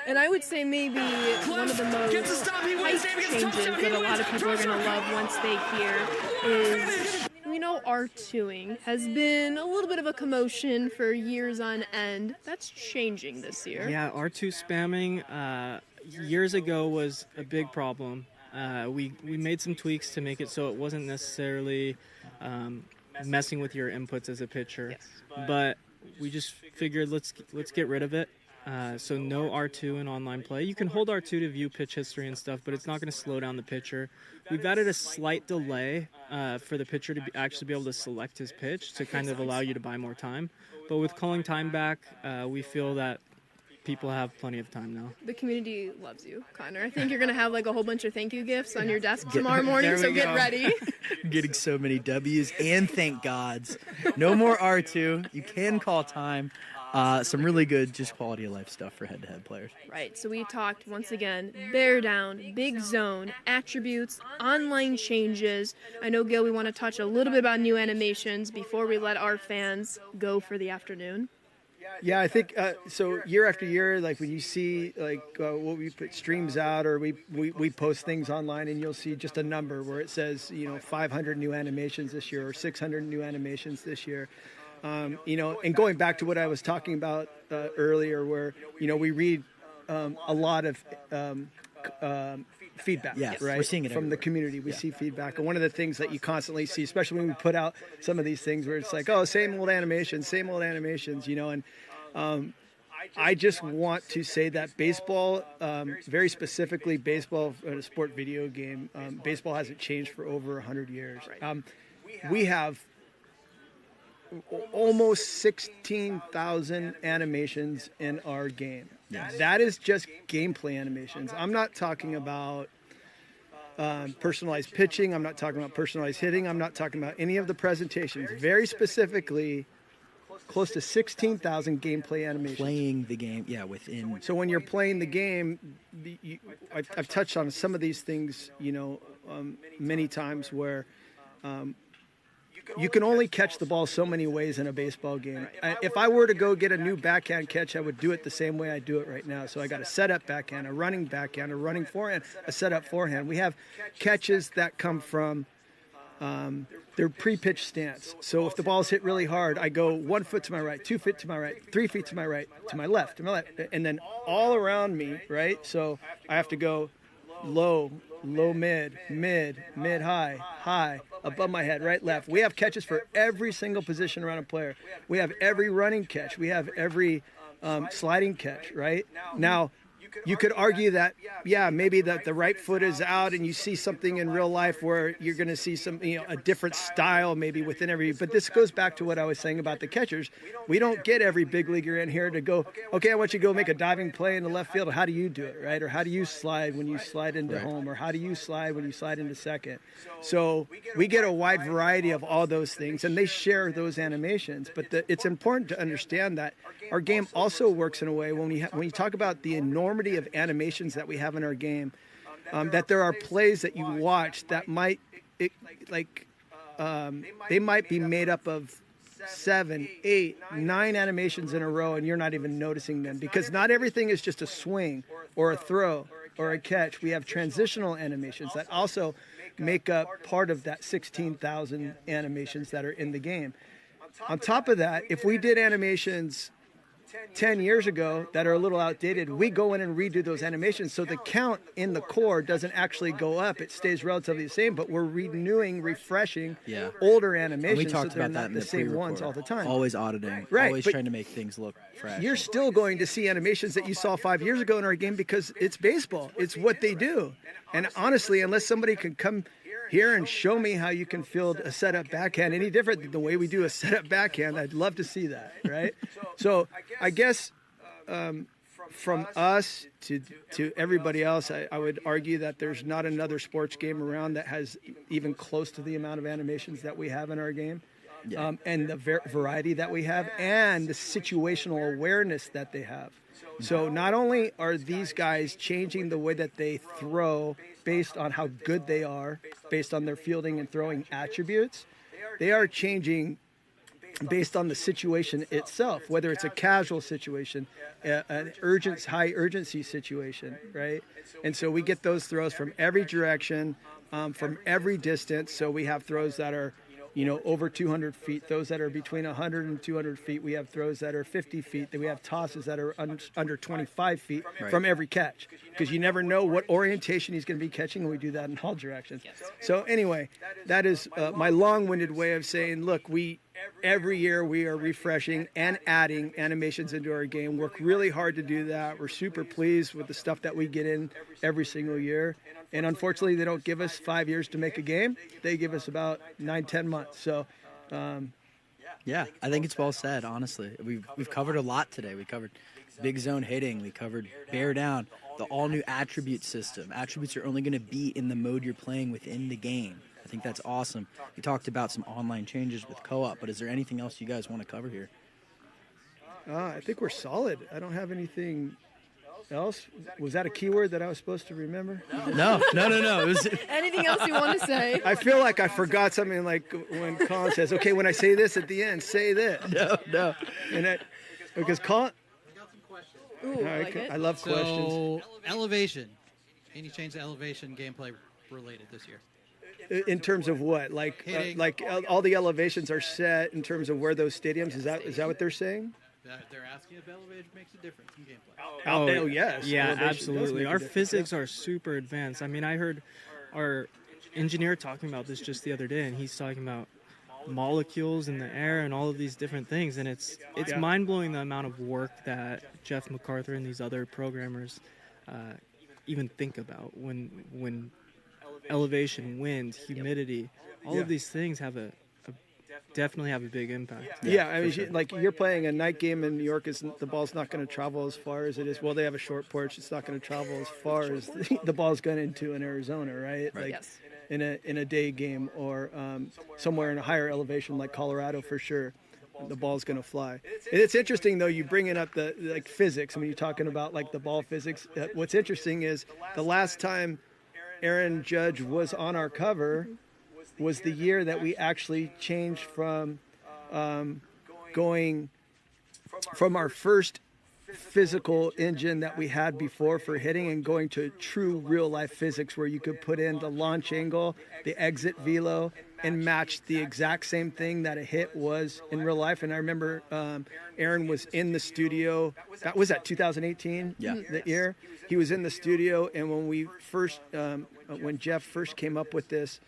And I would say maybe one of the most hype changes that a lot of people are going to love once they hear is, we know R2ing has been a little bit of a commotion for years on end. That's changing this year. Yeah, R2 spamming years ago was a big problem. We made some tweaks to make it so it wasn't necessarily messing with your inputs as a pitcher, but we just figured let's get rid of it. So no R2 in online play. You can hold R2 to view pitch history and stuff, but it's not going to slow down the pitcher. We've added a slight delay for the pitcher to actually be able to select his pitch to kind of allow you to buy more time. But with calling time back, we feel that people have plenty of time now. The community loves you, Connor. I think you're going to have like a whole bunch of thank you gifts on your desk tomorrow morning, so get ready. Getting so many W's and thank gods. No more R2. You can call time. Some really good, just quality of life stuff for head-to-head players. Right, so we talked once again, bear down, big zone, attributes, online changes. I know, Gil, we want to touch a little bit about new animations before we let our fans go for the afternoon. Yeah, I think so. Year after year, like when you see like what we put streams out, or we post things online, and you'll see just a number where it says 500 new animations this year or 600 new animations this year. And going back to what I was talking about earlier, where we read a lot of feedback, Yes, right? we're seeing it from everywhere. the community. We see feedback, and one of the things that you constantly see, especially when we put out some of these things, where it's like, oh, same old animations, and I just want to say that baseball, very specifically baseball, a sport video game, baseball hasn't changed for over 100 years. We have almost 16,000 animations in our game. That is just gameplay animations. I'm not talking about personalized pitching. I'm not talking about personalized hitting. I'm not talking about any of the presentations. Very specifically, close to 16,000 gameplay animations. Playing the game, within. So when you're playing the game, I've touched on some of these things, many times where you can only catch the ball so many ways in a baseball game. If I were to go get a new backhand catch, I would do it the same way I do it right now. So I got a setup backhand, a running forehand, a setup forehand. We have catches that come from their pre-pitch stance. So if the ball's hit really hard, I go 1 foot to my right, 2 feet to my right, 3 feet to my right, to my left, and then all around me, right? So I have to go low, mid, high, above my head, right, left. We have catches for every single position around a player. We have every running catch. We have every sliding catch, right? Now, you could argue that, maybe that the right foot is out, and you see something in real life where you're going to see some, a different style maybe within every. But this goes back to what I was saying about the catchers. We don't get every big leaguer in here to go, okay, I want you to go make a diving play in the left field. How do you do it, right? Or how do you slide when you slide into home? Or how do you slide when you slide into second? So we get a wide variety of all those things, and they share those animations. But it's important to understand that our game also works in a way when you talk about the enormity of animations that we have in our game, that there are plays that you watch that they might be made up of 7, 8, 9 animations in a row, and you're not even noticing them, because not everything is just a swing or a throw or a catch. We have transitional animations that also make up part of that 16,000 animations that are in the game. On top of that, if we did animations 10 years ago that are a little outdated, we go in and redo those animations. So the count in the core doesn't actually go up. It stays relatively the same, but we're renewing, refreshing older animations. And we talked so they're about that not in the the same ones all the time. Always auditing, Right, always but trying to make things look fresh. You're still going to see animations that you saw 5 years ago in our game because it's baseball. It's what they do. And honestly, unless somebody can come here and show me how you can field a setup backhand any different than the way we do a setup backhand, I'd love to see that, right? So I guess from us to everybody else, I would argue that there's not another sports game around that has even close to the amount of animations that we have in our game. And the variety that we have and the situational awareness that they have. So not only are these guys changing the way that they throw based on how good they are, based on their fielding and throwing attributes, they are changing based on the situation itself, whether it's a casual situation, an high urgency situation, right? And so we get those throws from every direction, from every distance. So we have throws that are, over 200 feet, those that are between 100 and 200 feet. We have throws that are 50 feet. Then we have tosses that are under 25 feet from every catch, because you never know what orientation he's going to be catching, and we do that in all directions. So anyway, that is my long-winded way of saying, look, every year we are refreshing and adding animations into our game. Work really hard to do that. We're super pleased with the stuff that we get in every single year. And unfortunately, they don't give us 5 years to make a game. They give us about 9-10 months. So, yeah, I think it's well said, honestly. We've covered a lot today. We covered big zone hitting. We covered bear down, the all-new attribute system. Attributes are only going to be in the mode you're playing within the game. I think that's awesome. We talked about some online changes with co-op, but is there anything else you guys want to cover here? I think we're solid. I don't have anything else. Was that a keyword that I was supposed to remember? No. It was Anything else you want to say? I feel like I forgot something, like when Colin says, okay, when I say this at the end, say this. No. And because Colin... Ooh, I like it. I love questions. So, elevation. Any change to elevation gameplay related this year? In terms of what? Like all the elevations are set in terms of where those stadiums, is that what they're saying? They're asking if elevation makes a difference in gameplay. Oh, yes. Yeah, Elevation does absolutely. make a Our difference. physics are super advanced. I mean, I heard our engineer talking about this just the other day, and he's talking about molecules in the air and all of these different things, and it's mind-blowing the amount of work that Jeff MacArthur and these other programmers even think about when elevation, wind, humidity, all of these things definitely have a big impact. Yeah, I mean, like you're playing a night game in New York, the ball's not going to travel as far as it is. Well, they have a short porch. It's not going to travel as far as the ball's going into in Arizona, right? Like in a day game or somewhere in a higher elevation like Colorado, for sure, the ball's going to fly. And it's interesting though. You bringing up the physics. I mean, you're talking about like the ball physics. What's interesting is the last time Aaron Judge was on our cover was the year that we actually changed from going from our first physical engine that we had before for hitting and going to true real life physics where you could put in the launch angle, the exit velo, and match the exact same thing that a hit was in real life. And I remember Aaron was in the studio. That was at 2018, the year. He was in the studio, and when Jeff first came up with this,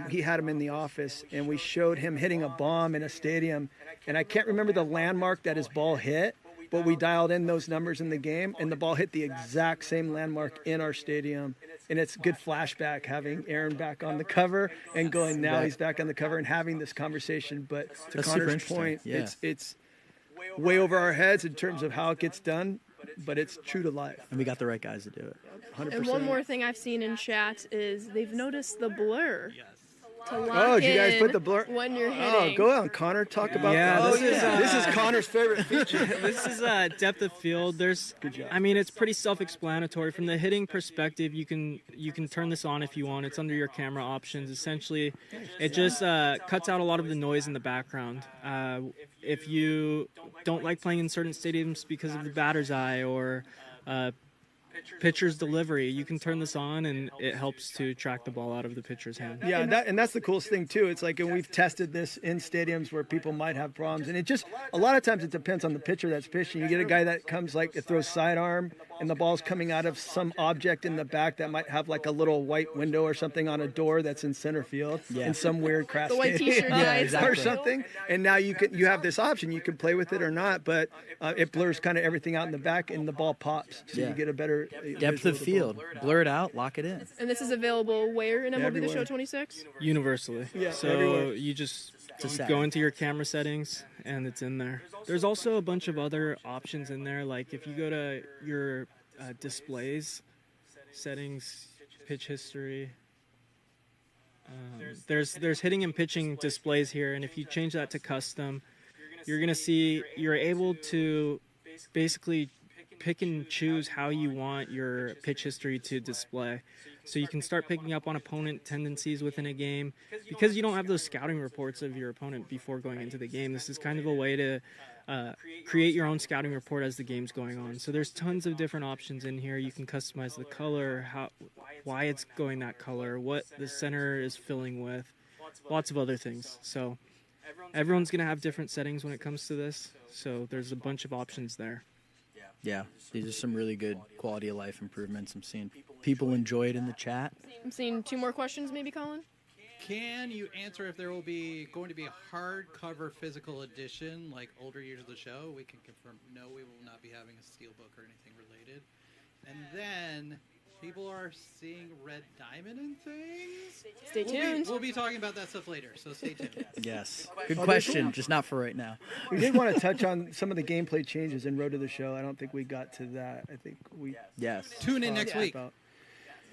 he had him in the office, and we showed him hitting a bomb in a stadium. And I can't remember the landmark that his ball hit, but we dialed in those numbers in the game, and the ball hit the exact same landmark in our stadium. And it's a good flashback having Aaron back on the cover and going, now he's back on the cover and having this conversation. But to Connor's point, it's way over our heads in terms of how it gets done, but it's true to life. And we got the right guys to do it. 100%. And one more thing I've seen in chat is they've noticed the blur. To lock did you guys put in the blur? when you're Oh, hitting. go on, Connor. Talk about that. This is Connor's favorite feature. This is depth of field. I mean, it's pretty self-explanatory. From the hitting perspective, you can turn this on if you want. It's under your camera options. Essentially, it just cuts out a lot of the noise in the background. If you don't like playing in certain stadiums because of the batter's eye or pitcher's delivery. You can turn this on, and it helps to track the ball out of the pitcher's hand. Yeah, and that's the coolest thing too. It's like, and we've tested this in stadiums where people might have problems, and it just a lot of times it depends on the pitcher that's pitching. You get a guy that comes like it throws sidearm, and the ball's coming out of some object in the back that might have like a little white window or something on a door that's in center field in some weird craft The white t-shirt guy, or something. And now you have this option. You can play with it or not, but it blurs kind of everything out in the back, and the ball pops, so you get a better Depth of field. Blur it out, lock it in. And this is available where in MLB The Everywhere. Show 26? Universally. Yeah, so everywhere. you just setting. go into your camera settings, and it's in there. There's also a bunch of other options in there, like if you go to your displays, settings, pitch history. There's hitting and pitching displays here, and if you change that to custom, you're gonna see you're able to basically pick and choose how you want your pitch history to display. So you can start picking up on opponent tendencies within a game. Because you don't have those scouting reports of your opponent before going into the game, this is kind of a way to create your own scouting report as the game's going on. So there's tons of different options in here. You can customize the color, why it's going that color, what the center is filling with, lots of other things. So everyone's going to have different settings when it comes to this. So there's a bunch of options there. Yeah, these are some really good quality of life improvements. I'm seeing people enjoy it in the chat. I'm seeing 2 more questions, maybe, Colin? Can you answer if there will be going to be a hardcover physical edition like older years of the show? We can confirm no, we will not be having a steelbook or anything related. And then people are seeing Red Diamond and things. Stay tuned. We'll be talking about that stuff later, so stay tuned. Yes. Good question, just not for right now. We did want to touch on some of the gameplay changes in Road to the Show. I don't think we got to that. I think we Yes. Tune in next week.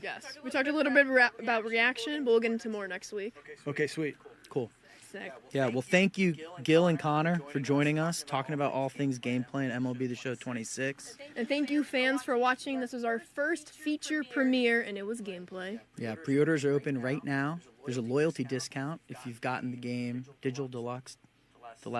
Yes. We talked a little bit about reaction, but we'll get into more next week. Okay, sweet. Cool. Sick. Yeah, well, thank you, Gil and Connor, for joining us, talking about all things gameplay and MLB The Show 26. And thank you, fans, for watching. This was our first feature premiere, and it was gameplay. Yeah, pre-orders are open right now. There's a loyalty discount if you've gotten the game Digital Deluxe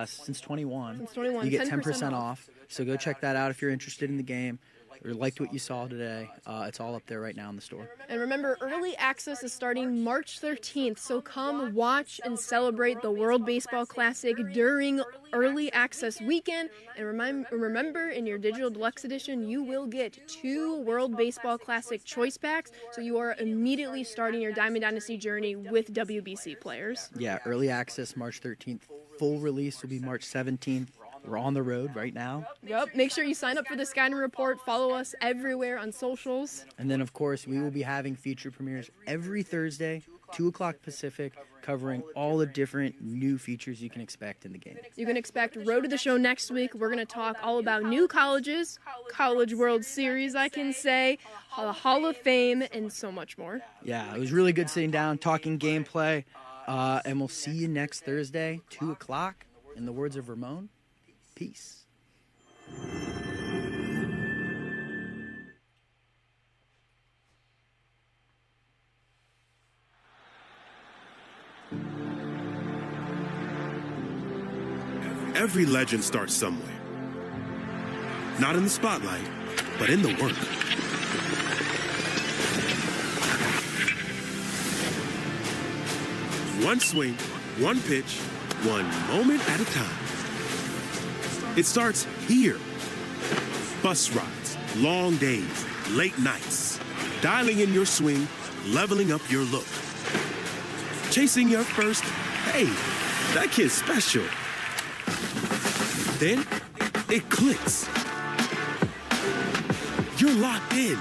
since 21. Since 21, you get 10% 10% off. So go check that out if you're interested in the game or liked what you saw today. It's all up there right now in the store. And remember, early access is starting March 13th, so come watch and celebrate the World Baseball Classic during early access weekend. And remember, in your Digital Deluxe Edition, you will get 2 World Baseball Classic choice packs, so you are immediately starting your Diamond Dynasty journey with WBC players. Yeah, early access March 13th. Full release will be March 17th. We're on the road right now. Yep. Make sure you sign up for the Scouting Report. Follow us everywhere on socials. And then, of course, we will be having feature premieres every Thursday, 2 o'clock Pacific, covering all the different new features you can expect in the game. You can expect Road to the Show next week. We're going to talk all about new colleges, College World Series, I can say, the Hall of Fame, and so much more. Yeah, it was really good sitting down, talking gameplay, and we'll see you next Thursday, 2 o'clock. In the words of Ramon, peace. Every legend starts somewhere. Not in the spotlight, but in the work. One swing, one pitch, one moment at a time. It starts here. Bus rides, long days, late nights. Dialing in your swing, leveling up your look. Chasing your first, hey, that kid's special. Then it clicks. You're locked in.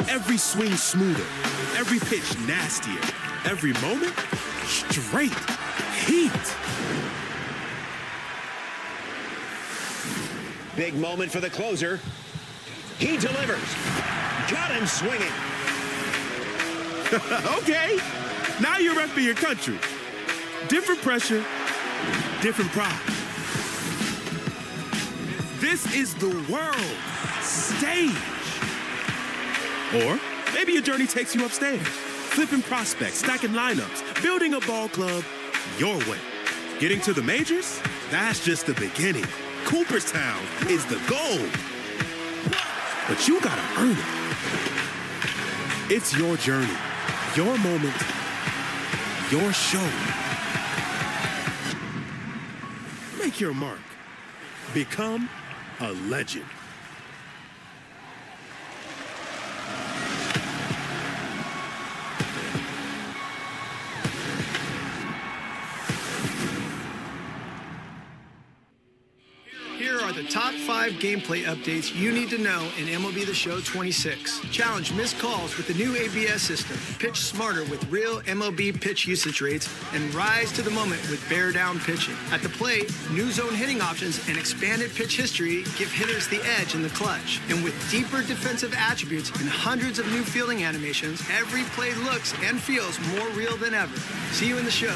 Every swing smoother, every pitch nastier, every moment straight heat. Big moment for the closer. He delivers. Got him swinging. Okay, now you're repping your country. Different pressure, different pride. This is the world stage. Or maybe your journey takes you upstairs, flipping prospects, stacking lineups, building a ball club your way. Getting to the majors? That's just the beginning. Cooperstown is the goal. but you gotta earn it. It's your journey, your moment, your show. Make your mark. Become a legend. Here are the top 5 gameplay updates you need to know in MLB The Show 26. Challenge missed calls with the new ABS system. Pitch smarter with real MLB pitch usage rates and rise to the moment with bear down pitching. At the plate, new zone hitting options and expanded pitch history give hitters the edge in the clutch. And with deeper defensive attributes and hundreds of new fielding animations, every play looks and feels more real than ever. See you in the show.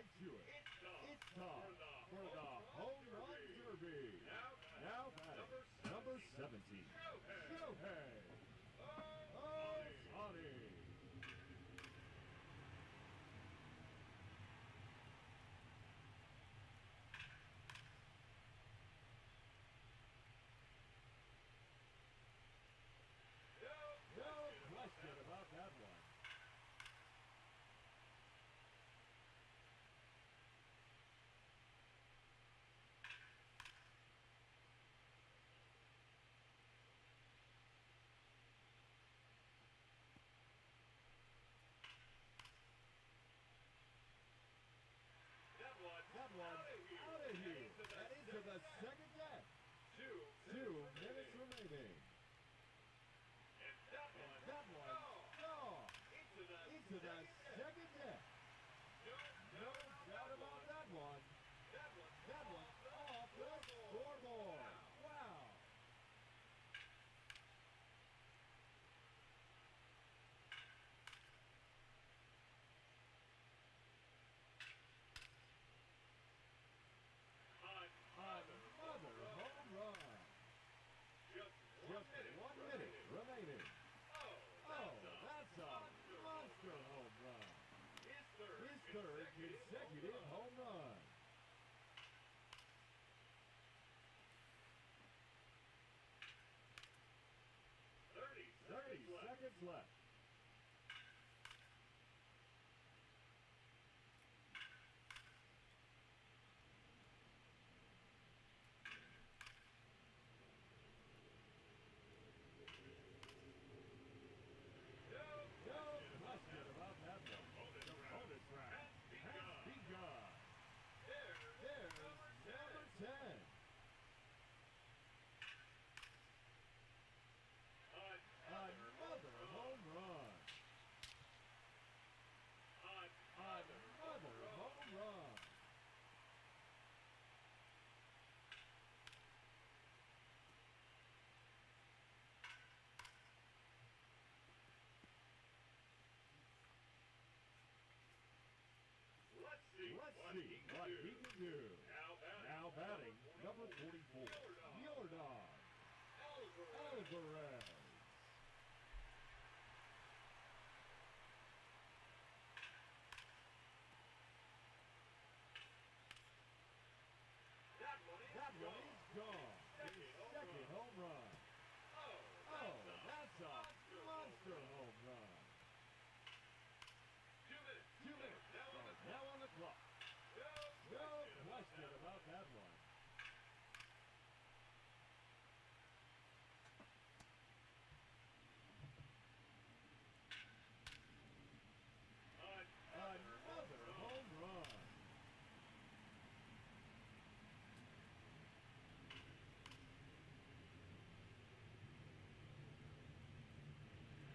right to it. It's time for the home run derby. Now batting, number 17, Shohei Ohtani. No question about that one. That one out of here and into the second deck. 2 minutes remaining. And that one gone into the second deck. No doubt about that one. That one off the scoreboard. Wow. Another home run. Just 1 minute remaining. Oh, that's a monster home run. His third consecutive home run. 30 seconds left. No question about that one. The bonus round has begun. There's number 10. Another home run. Another home run. Let's see what he can do. Now batting, number 44, Yordan Alvarez. That one is gone. His second home run. Oh, that's a monster home run. 2 minutes. Now on the clock. No question about that one. Another home run.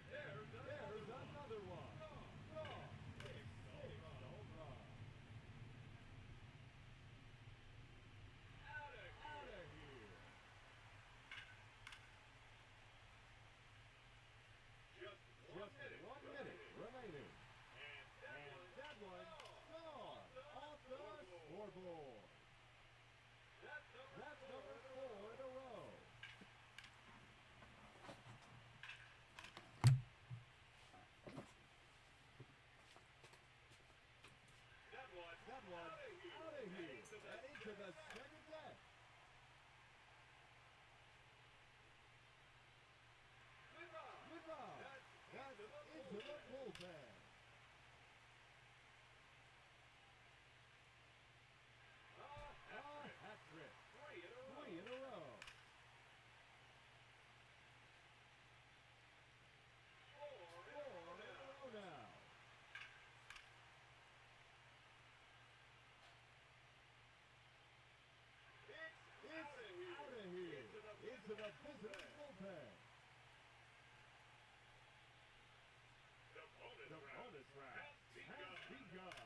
There's another one. Gone. Sixth home run. Out of here. Just 1 minute remaining. And that one gone off the scoreboard. That's number 4 in a row. That one out of here and into the second deck. Goodbye. That's into the bullpen. A hat trick. 3 in a row. 4 in a row now. It's out of here. Into the visitor bullpen. The bonus round has begun.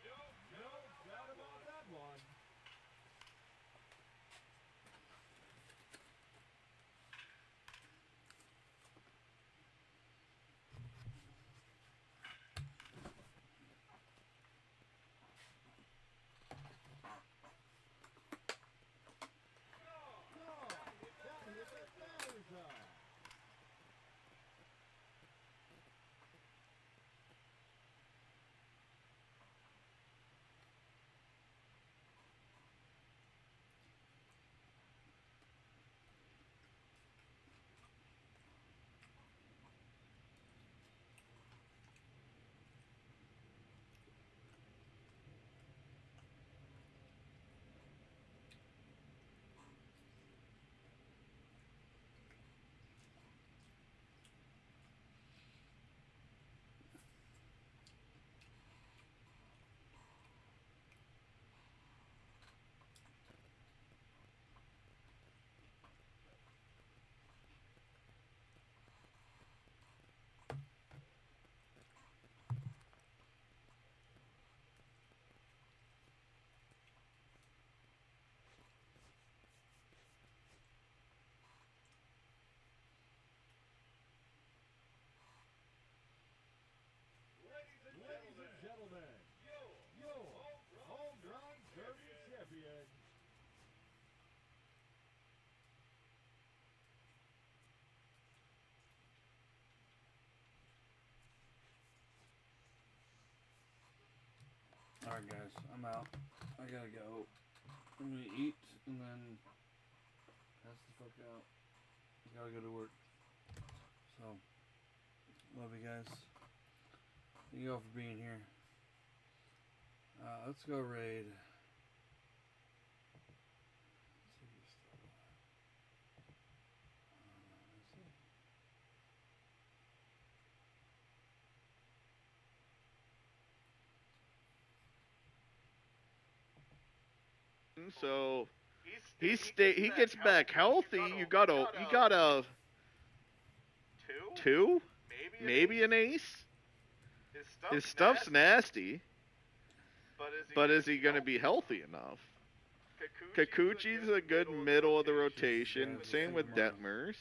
No doubt about that one. Alright, guys, I'm out. I gotta go. I'm gonna eat and then pass the fuck out. I gotta go to work. So, love you guys. Thank you all for being here. Let's go raid. So he gets back healthy. You got a two, maybe an ace. His stuff's nasty, but is he gonna be healthy enough? Kikuchi's a good middle of the rotation. Same with Detmers.